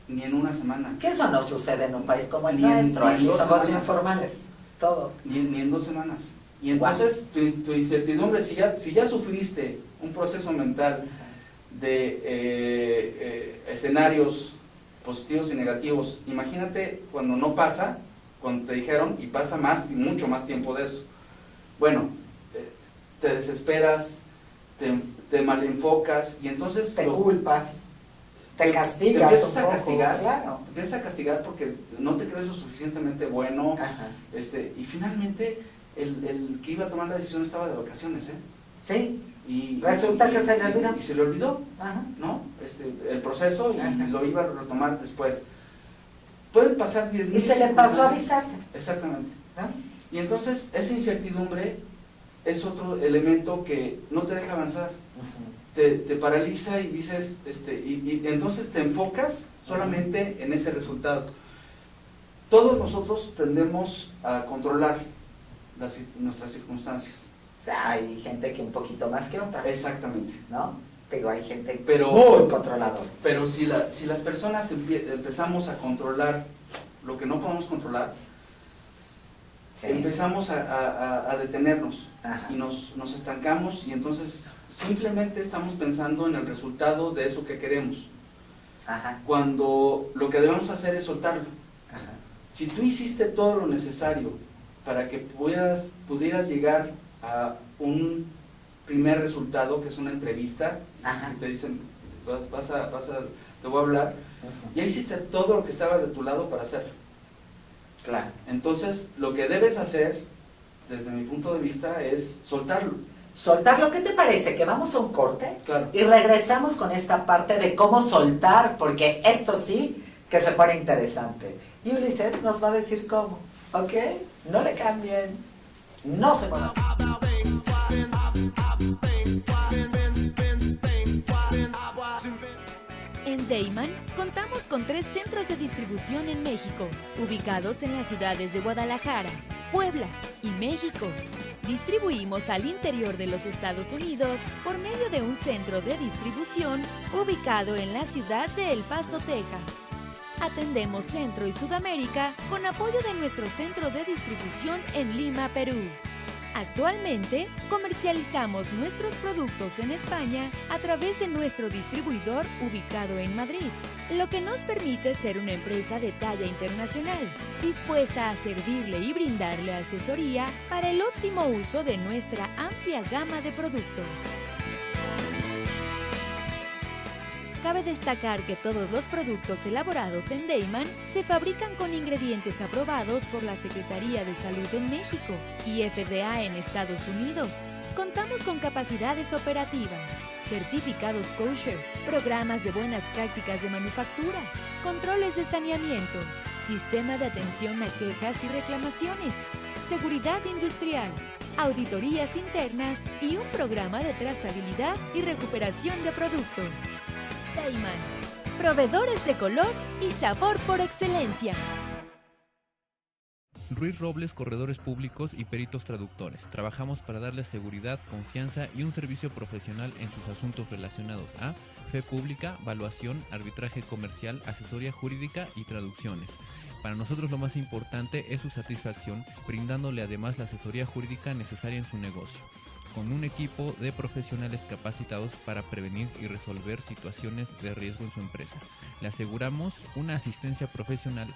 ni en una semana, Que eso no sucede en un país como el Ni en- nuestro. ni en Aquí 2 somos semanas. informales, todos. ni en 2 semanas. Y entonces tu incertidumbre, si ya sufriste un proceso mental de escenarios positivos y negativos, imagínate cuando no pasa, cuando te dijeron y pasa más, mucho más tiempo de eso. Bueno, te desesperas, te malenfocas, y entonces Te culpas, te castigas. te empiezas un a poco, castigar, claro. te empiezas a castigar porque no te crees lo suficientemente bueno. Ajá. Y finalmente el que iba a tomar la decisión estaba de vacaciones, Sí, y Resulta que se le olvidó. y se le olvidó, ajá. ¿no? El proceso, y Ajá. lo iba a retomar después. Pueden pasar 10.000 Y se le pasó a circunstancias. avisarte, Exactamente. ¿no? Y entonces esa incertidumbre es otro elemento que no te deja avanzar, te paraliza, y dices, y entonces te enfocas solamente en ese resultado. Todos nosotros tendemos a controlar nuestras circunstancias. O sea, hay gente que un poquito más que otra, Exactamente. ¿no? Digo, hay gente Pero- muy controladora. Pero si las personas empezamos a controlar lo que no podemos controlar, Sí. empezamos a detenernos, Ajá. y nos estancamos, y entonces simplemente estamos pensando en el resultado de eso que queremos, Ajá. cuando lo que debemos hacer es soltarlo. Ajá. Si tú hiciste todo lo necesario para que pudieras llegar a un primer resultado, que es una entrevista, Ajá. y te dicen, te voy a hablar, ya hiciste todo lo que estaba de tu lado para hacerlo. Claro. Entonces, lo que debes hacer, desde mi punto de vista, es soltarlo. Soltarlo, ¿qué te parece? Que vamos a un corte Claro. y regresamos con esta parte de cómo soltar, porque esto sí que se pone interesante. Y Ulises nos va a decir cómo, ¿ok? No le cambien, no se muevan. En Dayman contamos con 3 centros de distribución en México, ubicados en las ciudades de Guadalajara, Puebla y México. Distribuimos al interior de los Estados Unidos por medio de un centro de distribución ubicado en la ciudad de El Paso, Texas. Atendemos Centro y Sudamérica con apoyo de nuestro centro de distribución en Lima, Perú. Actualmente, comercializamos nuestros productos en España a través de nuestro distribuidor ubicado en Madrid, lo que nos permite ser una empresa de talla internacional, dispuesta a servirle y brindarle asesoría para el óptimo uso de nuestra amplia gama de productos. Cabe destacar que todos los productos elaborados en Dayman se fabrican con ingredientes aprobados por la Secretaría de Salud en México y FDA en Estados Unidos. Contamos con capacidades operativas, certificados kosher, programas de buenas prácticas de manufactura, controles de saneamiento, sistema de atención a quejas y reclamaciones, seguridad industrial, auditorías internas y un programa de trazabilidad y recuperación de producto. Dayman, proveedores de color y sabor por excelencia. Ruiz Robles, corredores públicos y peritos traductores. Trabajamos para darles seguridad, confianza y un servicio profesional en sus asuntos relacionados a fe pública, valuación, arbitraje comercial, asesoría jurídica y traducciones. Para nosotros lo más importante es su satisfacción, brindándole además la asesoría jurídica necesaria en su negocio, con un equipo de profesionales capacitados para prevenir y resolver situaciones de riesgo en su empresa. Le aseguramos una asistencia profesional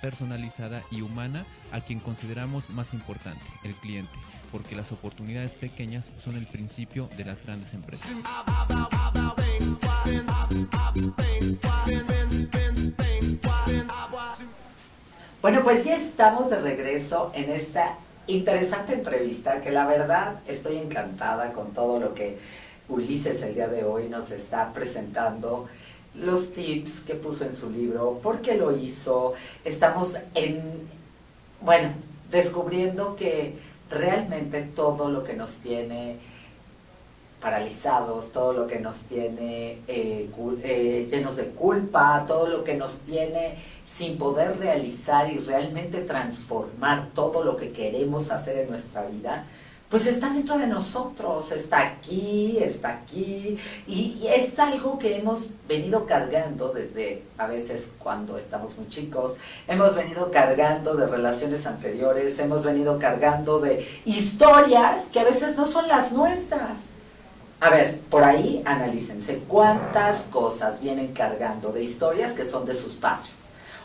personalizada y humana a quien consideramos más importante, el cliente, porque las oportunidades pequeñas son el principio de las grandes empresas. Bueno, pues ya estamos de regreso en esta interesante entrevista, que la verdad estoy encantada con todo lo que Ulises el día de hoy nos está presentando, los tips que puso en su libro, por qué lo hizo. Estamos descubriendo que realmente todo lo que nos tiene paralizados, todo lo que nos tiene llenos de culpa, todo lo que nos tiene sin poder realizar y realmente transformar todo lo que queremos hacer en nuestra vida, pues está dentro de nosotros, está aquí, y es algo que hemos venido cargando desde, a veces cuando estamos muy chicos, hemos venido cargando de relaciones anteriores, hemos venido cargando de historias que a veces no son las nuestras. A ver, por ahí analícense cuántas cosas vienen cargando de historias que son de sus padres,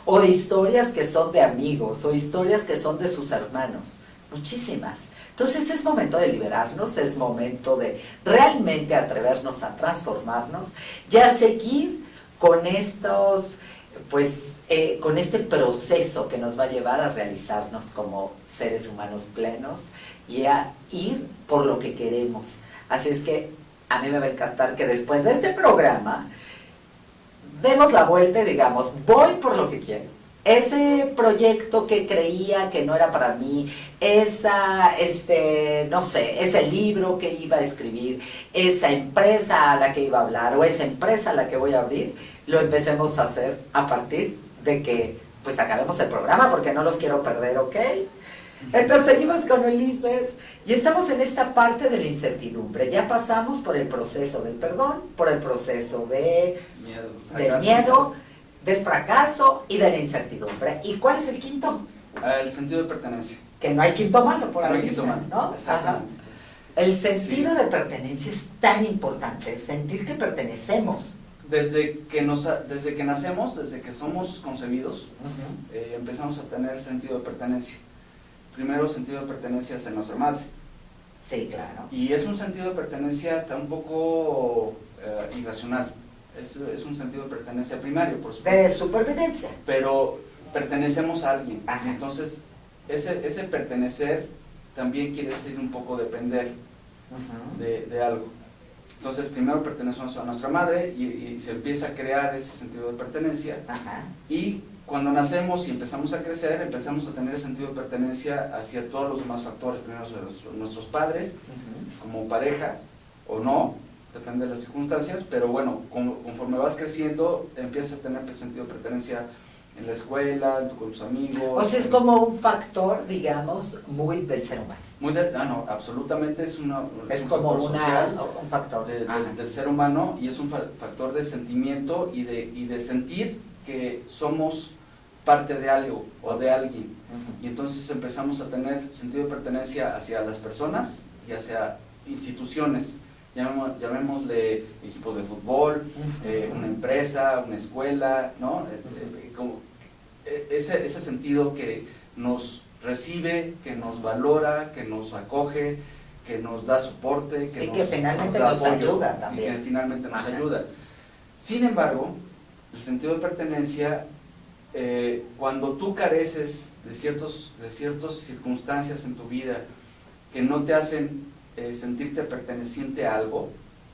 o de historias que son de amigos, o historias que son de sus hermanos, muchísimas. Entonces es momento de liberarnos, es momento de realmente atrevernos a transformarnos y a seguir con con este proceso que nos va a llevar a realizarnos como seres humanos plenos y a ir por lo que queremos. Así es que a mí me va a encantar que después de este programa demos la vuelta y digamos, voy por lo que quiero. Ese proyecto que creía que no era para mí, ese libro que iba a escribir, esa empresa a la que iba a hablar o esa empresa a la que voy a abrir, lo empecemos a hacer a partir de que pues acabemos el programa, porque no los quiero perder, ¿ok? Entonces seguimos con Ulises y estamos en esta parte de la incertidumbre. Ya pasamos por el proceso del perdón, por el proceso del miedo, del fracaso y de la incertidumbre. ¿Y cuál es el quinto? El sentido de pertenencia. Que no hay quinto malo, por ahí no hay quinto dicen, malo, ¿no? Exactamente. Ajá. El sentido de pertenencia es tan importante, sentir que pertenecemos. Desde que nacemos, desde que somos concebidos, empezamos a tener sentido de pertenencia. Primero, sentido de pertenencia hacia nuestra madre. Sí, claro. Y es un sentido de pertenencia hasta un poco irracional. Es un sentido de pertenencia primario, por supuesto. De supervivencia. Pero pertenecemos a alguien. Ajá. Entonces, ese pertenecer también quiere decir un poco depender de algo. Entonces, primero pertenecemos a nuestra madre y se empieza a crear ese sentido de pertenencia. Ajá. Y cuando nacemos y empezamos a crecer, empezamos a tener el sentido de pertenencia hacia todos los demás factores. Primero nuestros padres, como pareja o no, depende de las circunstancias, pero bueno, conforme vas creciendo, empiezas a tener sentido de pertenencia en la escuela, con tus amigos. O sea, es como un factor, digamos, muy del ser humano. No, absolutamente es un como factor social un factor del ser humano, y es un factor de sentimiento y de sentir que somos parte de algo o de alguien. Y entonces empezamos a tener sentido de pertenencia hacia las personas y hacia instituciones. Llamémosle equipos de fútbol, una empresa, una escuela, ¿no? Ese sentido que nos recibe, que nos valora, que nos acoge, que nos da soporte, que finalmente nos ayuda también. Y que finalmente nos ayuda. Sin embargo, el sentido de pertenencia, cuando tú careces de ciertas circunstancias en tu vida que no te hacen sentirte perteneciente a algo,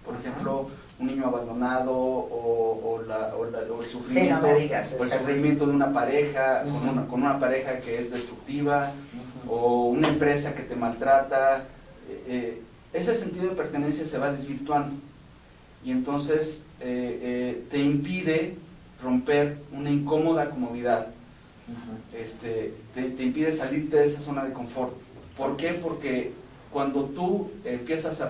por ejemplo, un niño abandonado o el sufrimiento, sí, no me digas, o el sufrimiento de una pareja, con una pareja que es destructiva, o una empresa que te maltrata, ese sentido de pertenencia se va desvirtuando y entonces te impide romper una incómoda comodidad, te impide salirte de esa zona de confort. ¿Por qué? Porque cuando tú empiezas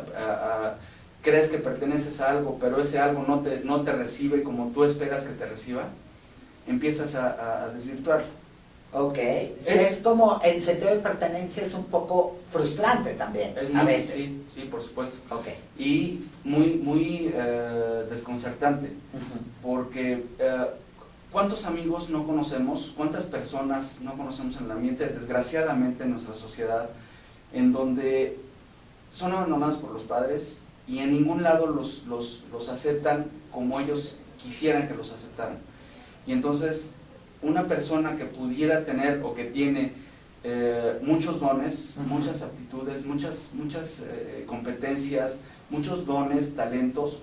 crees que perteneces a algo, pero ese algo no te recibe como tú esperas que te reciba, empiezas a desvirtuar. Ok, es como el sentido de pertenencia es un poco frustrante también, a veces. Sí, por supuesto. Okay. Y muy desconcertante, porque ¿cuántos amigos no conocemos? ¿Cuántas personas no conocemos en el ambiente, desgraciadamente en nuestra sociedad, en donde son abandonados por los padres y en ningún lado los aceptan como ellos quisieran que los aceptaran? Y entonces una persona que pudiera tener o que tiene muchos dones, muchas aptitudes, muchas competencias, muchos dones, talentos,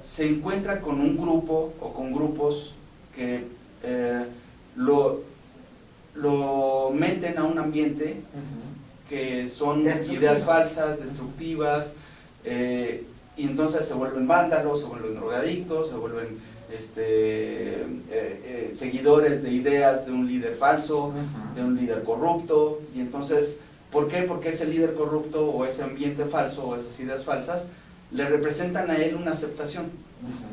se encuentra con un grupo o con grupos que lo meten a un ambiente que son ideas falsas, destructivas, y entonces se vuelven vándalos, se vuelven drogadictos, se vuelven seguidores de ideas de un líder falso, de un líder corrupto. Y entonces, ¿por qué? Porque ese líder corrupto o ese ambiente falso o esas ideas falsas le representan a él una aceptación,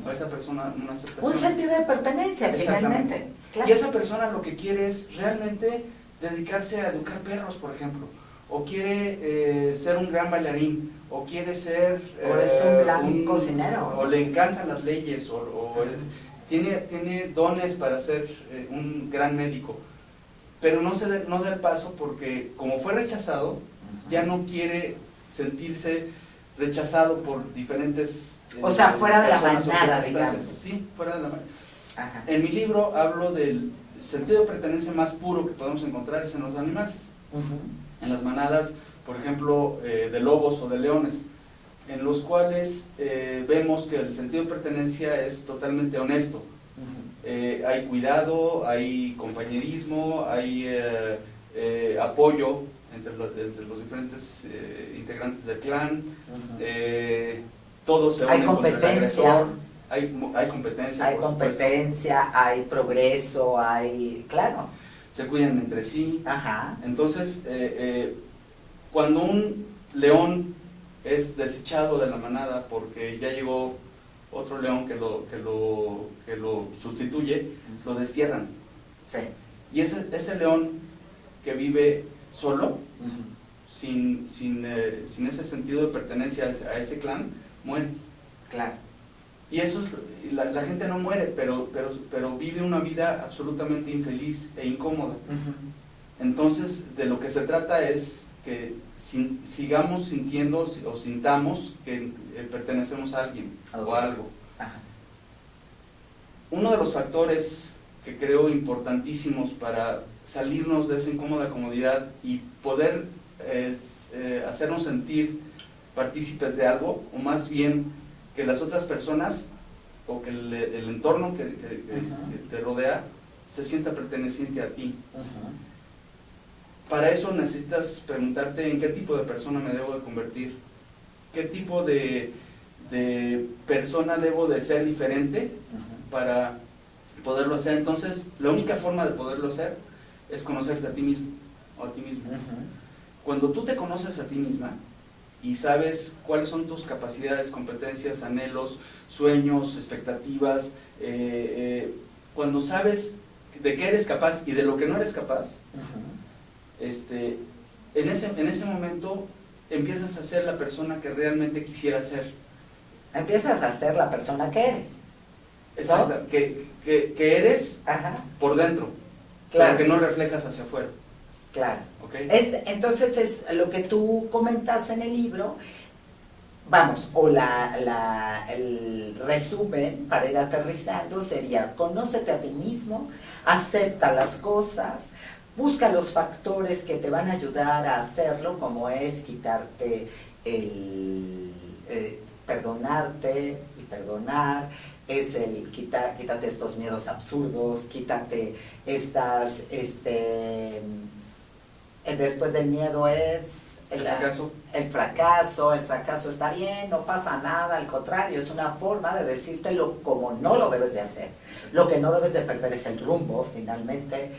a esa persona una aceptación. Un sentido de pertenencia, finalmente. Claro. Y esa persona lo que quiere es realmente dedicarse a educar perros, por ejemplo, o quiere ser un gran bailarín, o quiere ser o es un gran cocinero, o le encantan las leyes, tiene dones para ser un gran médico, pero no da el paso porque como fue rechazado, ya no quiere sentirse rechazado por diferentes o sea, fuera de la manada, digamos. Sí, fuera de la manada. En mi libro hablo del sentido de pertenencia más puro que podemos encontrar es en los animales, en las manadas, por ejemplo, de lobos o de leones, en los cuales vemos que el sentido de pertenencia es totalmente honesto. Hay cuidado, hay compañerismo, hay apoyo entre los diferentes integrantes del clan, todos se unen contra el agresor, hay competencia. Hay competencia, hay progreso, claro. Se cuidan entre sí. Ajá. Entonces, cuando un león es desechado de la manada porque ya llegó otro león que lo sustituye, lo destierran. Sí. Y ese león que vive solo, sin ese sentido de pertenencia a ese clan, muere. Claro. Y eso la gente no muere, pero vive una vida absolutamente infeliz e incómoda. Entonces, de lo que se trata es que sigamos sintiendo o sintamos que pertenecemos a alguien o a algo. Uno de los factores que creo importantísimos para salirnos de esa incómoda comodidad y poder hacernos sentir partícipes de algo, o más bien que las otras personas o que el entorno que te rodea se sienta perteneciente a ti. Para eso necesitas preguntarte en qué tipo de persona me debo de convertir, qué tipo de persona debo de ser diferente para poderlo hacer. Entonces, la única forma de poderlo hacer es conocerte a ti mismo o a ti mismo. Cuando tú te conoces a ti misma y sabes cuáles son tus capacidades, competencias, anhelos, sueños, expectativas, cuando sabes de qué eres capaz y de lo que no eres capaz, en ese momento empiezas a ser la persona que realmente quisieras ser. Empiezas a ser la persona que eres. Exacto, ¿no? Que eres por dentro, claro, pero que no reflejas hacia afuera. Claro. ¿Okay? Entonces es lo que tú comentas en el libro, vamos, o el resumen para ir aterrizando sería: conócete a ti mismo, acepta las cosas, busca los factores que te van a ayudar a hacerlo, como es quitarte perdonarte y perdonar, es el quítate estos miedos absurdos, quítate estas, después del miedo es el fracaso. El fracaso está bien, no pasa nada, al contrario, es una forma de decírtelo como no lo debes de hacer. Lo que no debes de perder es el rumbo, finalmente.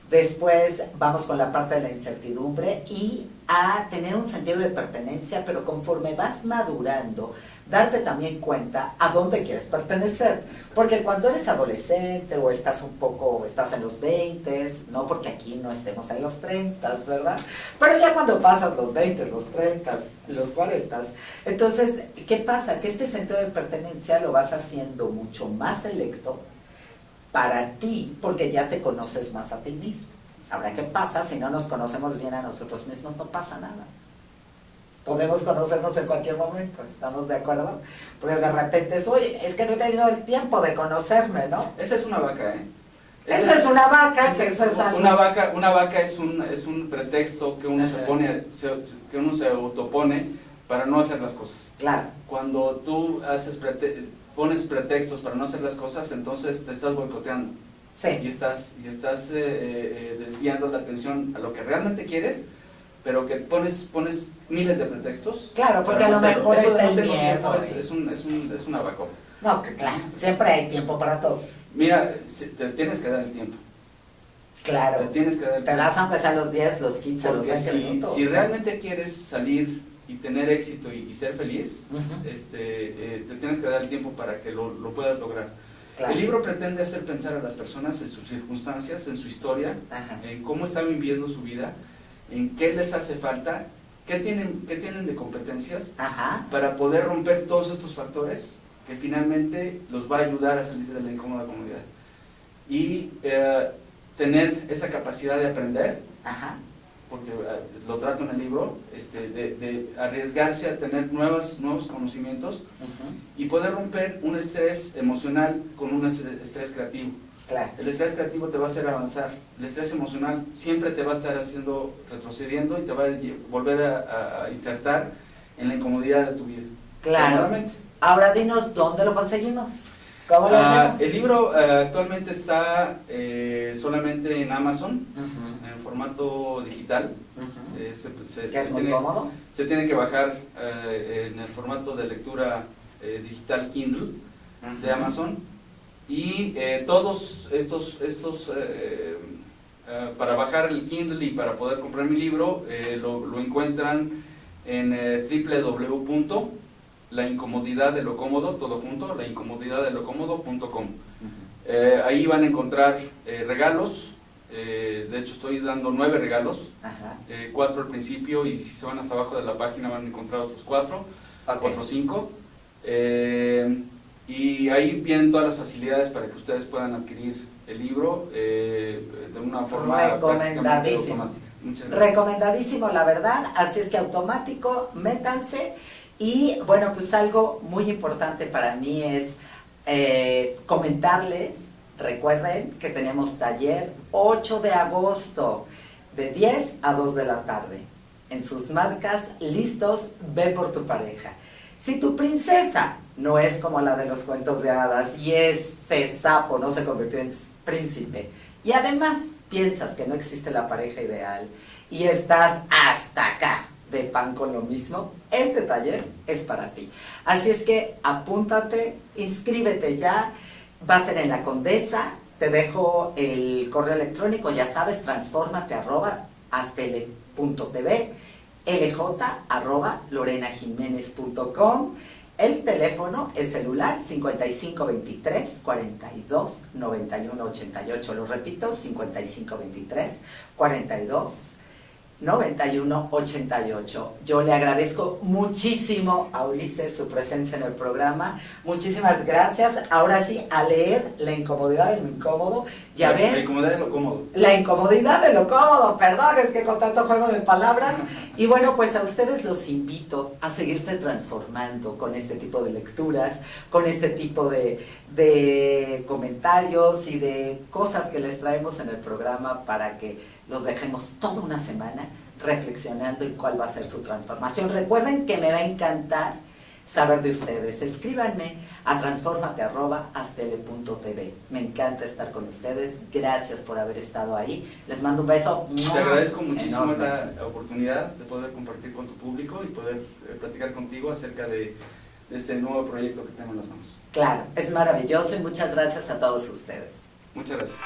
Después vamos con la parte de la incertidumbre y a tener un sentido de pertenencia, pero conforme vas madurando, darte también cuenta a dónde quieres pertenecer. Porque cuando eres adolescente o estás en los 20, no porque aquí no estemos en los 30, ¿verdad? Pero ya cuando pasas los 20, los 30, los 40, entonces, ¿qué pasa? Que este sentido de pertenencia lo vas haciendo mucho más selecto para ti, porque ya te conoces más a ti mismo. Ahora, ¿qué pasa? Si no nos conocemos bien a nosotros mismos, no pasa nada. Podemos conocernos en cualquier momento, ¿estamos de acuerdo? Porque de repente es, oye, es que no he tenido el tiempo de conocerme, ¿no? Esa es una vaca, ¿eh? Esa es una vaca, que eso es algo. Una vaca es un pretexto que uno que uno se autopone para no hacer las cosas. Claro. Cuando tú pones pretextos para no hacer las cosas, entonces te estás boicoteando. Sí. Y estás desviando la atención a lo que realmente quieres, pero que pones miles de pretextos. Claro, porque a lo mejor eso de está no el tengo miedo. tiempo es una vacota. No, que claro, siempre hay tiempo para todo. Mira, te tienes que dar el tiempo. Claro. Te tienes que dar el Te tiempo. das aunque sea los 10, los 15, los Porque 20 minutos. si realmente quieres salir y tener éxito y ser feliz, Ujú. te tienes que dar el tiempo para que lo puedas lograr. Claro. El libro pretende hacer pensar a las personas en sus circunstancias, en su historia, Ajá. en cómo están viviendo su vida, en qué les hace falta, qué tienen de competencias, Ajá. para poder romper todos estos factores que finalmente los va a ayudar a salir de la incómoda comodidad. Y tener esa capacidad de aprender, Ajá. porque lo trato en el libro, de arriesgarse a tener nuevos conocimientos Ujú. y poder romper un estrés emocional con un estrés creativo. Claro. El estrés creativo te va a hacer avanzar, el estrés emocional siempre te va a estar retrocediendo y te va a volver a insertar en la incomodidad de tu vida. Claro. Nuevamente. Ahora dinos dónde lo conseguimos. ¿Cómo lo hacemos? El libro actualmente está solamente en Amazon, Ujú. en formato digital. Ujú. Que es muy cómodo. Se tiene que bajar en el formato de lectura digital Kindle de Amazon. Y todos estos para bajar el Kindle y para poder comprar mi libro, lo encuentran en www.laincomodidaddelocómodo.com. Ahí van a encontrar regalos. De hecho estoy dando 9 regalos, Ajá. 4 al principio, y si se van hasta abajo de la página van a encontrar otros 4 o 5. Y ahí vienen todas las facilidades para que ustedes puedan adquirir el libro de una forma prácticamente Recomendadísimo. automática. Muchas gracias. Recomendadísimo, la verdad. Así es que automático, métanse. Y bueno, pues algo muy importante para mí es comentarles, recuerden que tenemos taller 8 de agosto de 10 a 2 de la tarde. En sus marcas, listos, ve por tu pareja. Si tu princesa no es como la de los cuentos de hadas y ese sapo no se convirtió en príncipe, y además piensas que no existe la pareja ideal y estás hasta acá de pan con lo mismo, este taller es para ti. Así es que apúntate, inscríbete ya, va a ser en La Condesa, te dejo el correo electrónico, ya sabes, transformate@astele.tv, lj@lorenajimenez.com. El teléfono es celular 5523 42 91 88. Lo repito, 5523 42 91 88. Yo le agradezco muchísimo a Ulises su presencia en el programa. Muchísimas gracias. Ahora sí, a leer La incomodidad de lo incómodo y a ver... La incomodidad de lo cómodo. La incomodidad de lo cómodo, perdón, es que con tanto juego de palabras. Y bueno, pues a ustedes los invito a seguirse transformando con este tipo de lecturas, con este tipo de comentarios y de cosas que les traemos en el programa para que los dejemos toda una semana reflexionando en cuál va a ser su transformación. Recuerden que me va a encantar saber de ustedes. Escríbanme a transformate@astele.tv. Me encanta estar con ustedes. Gracias por haber estado ahí. Les mando un beso. Te agradezco muchísimo Enorme. la oportunidad de poder compartir con tu público y poder platicar contigo acerca de este nuevo proyecto que tengo en las manos. Claro, es maravilloso y muchas gracias a todos ustedes. Muchas gracias.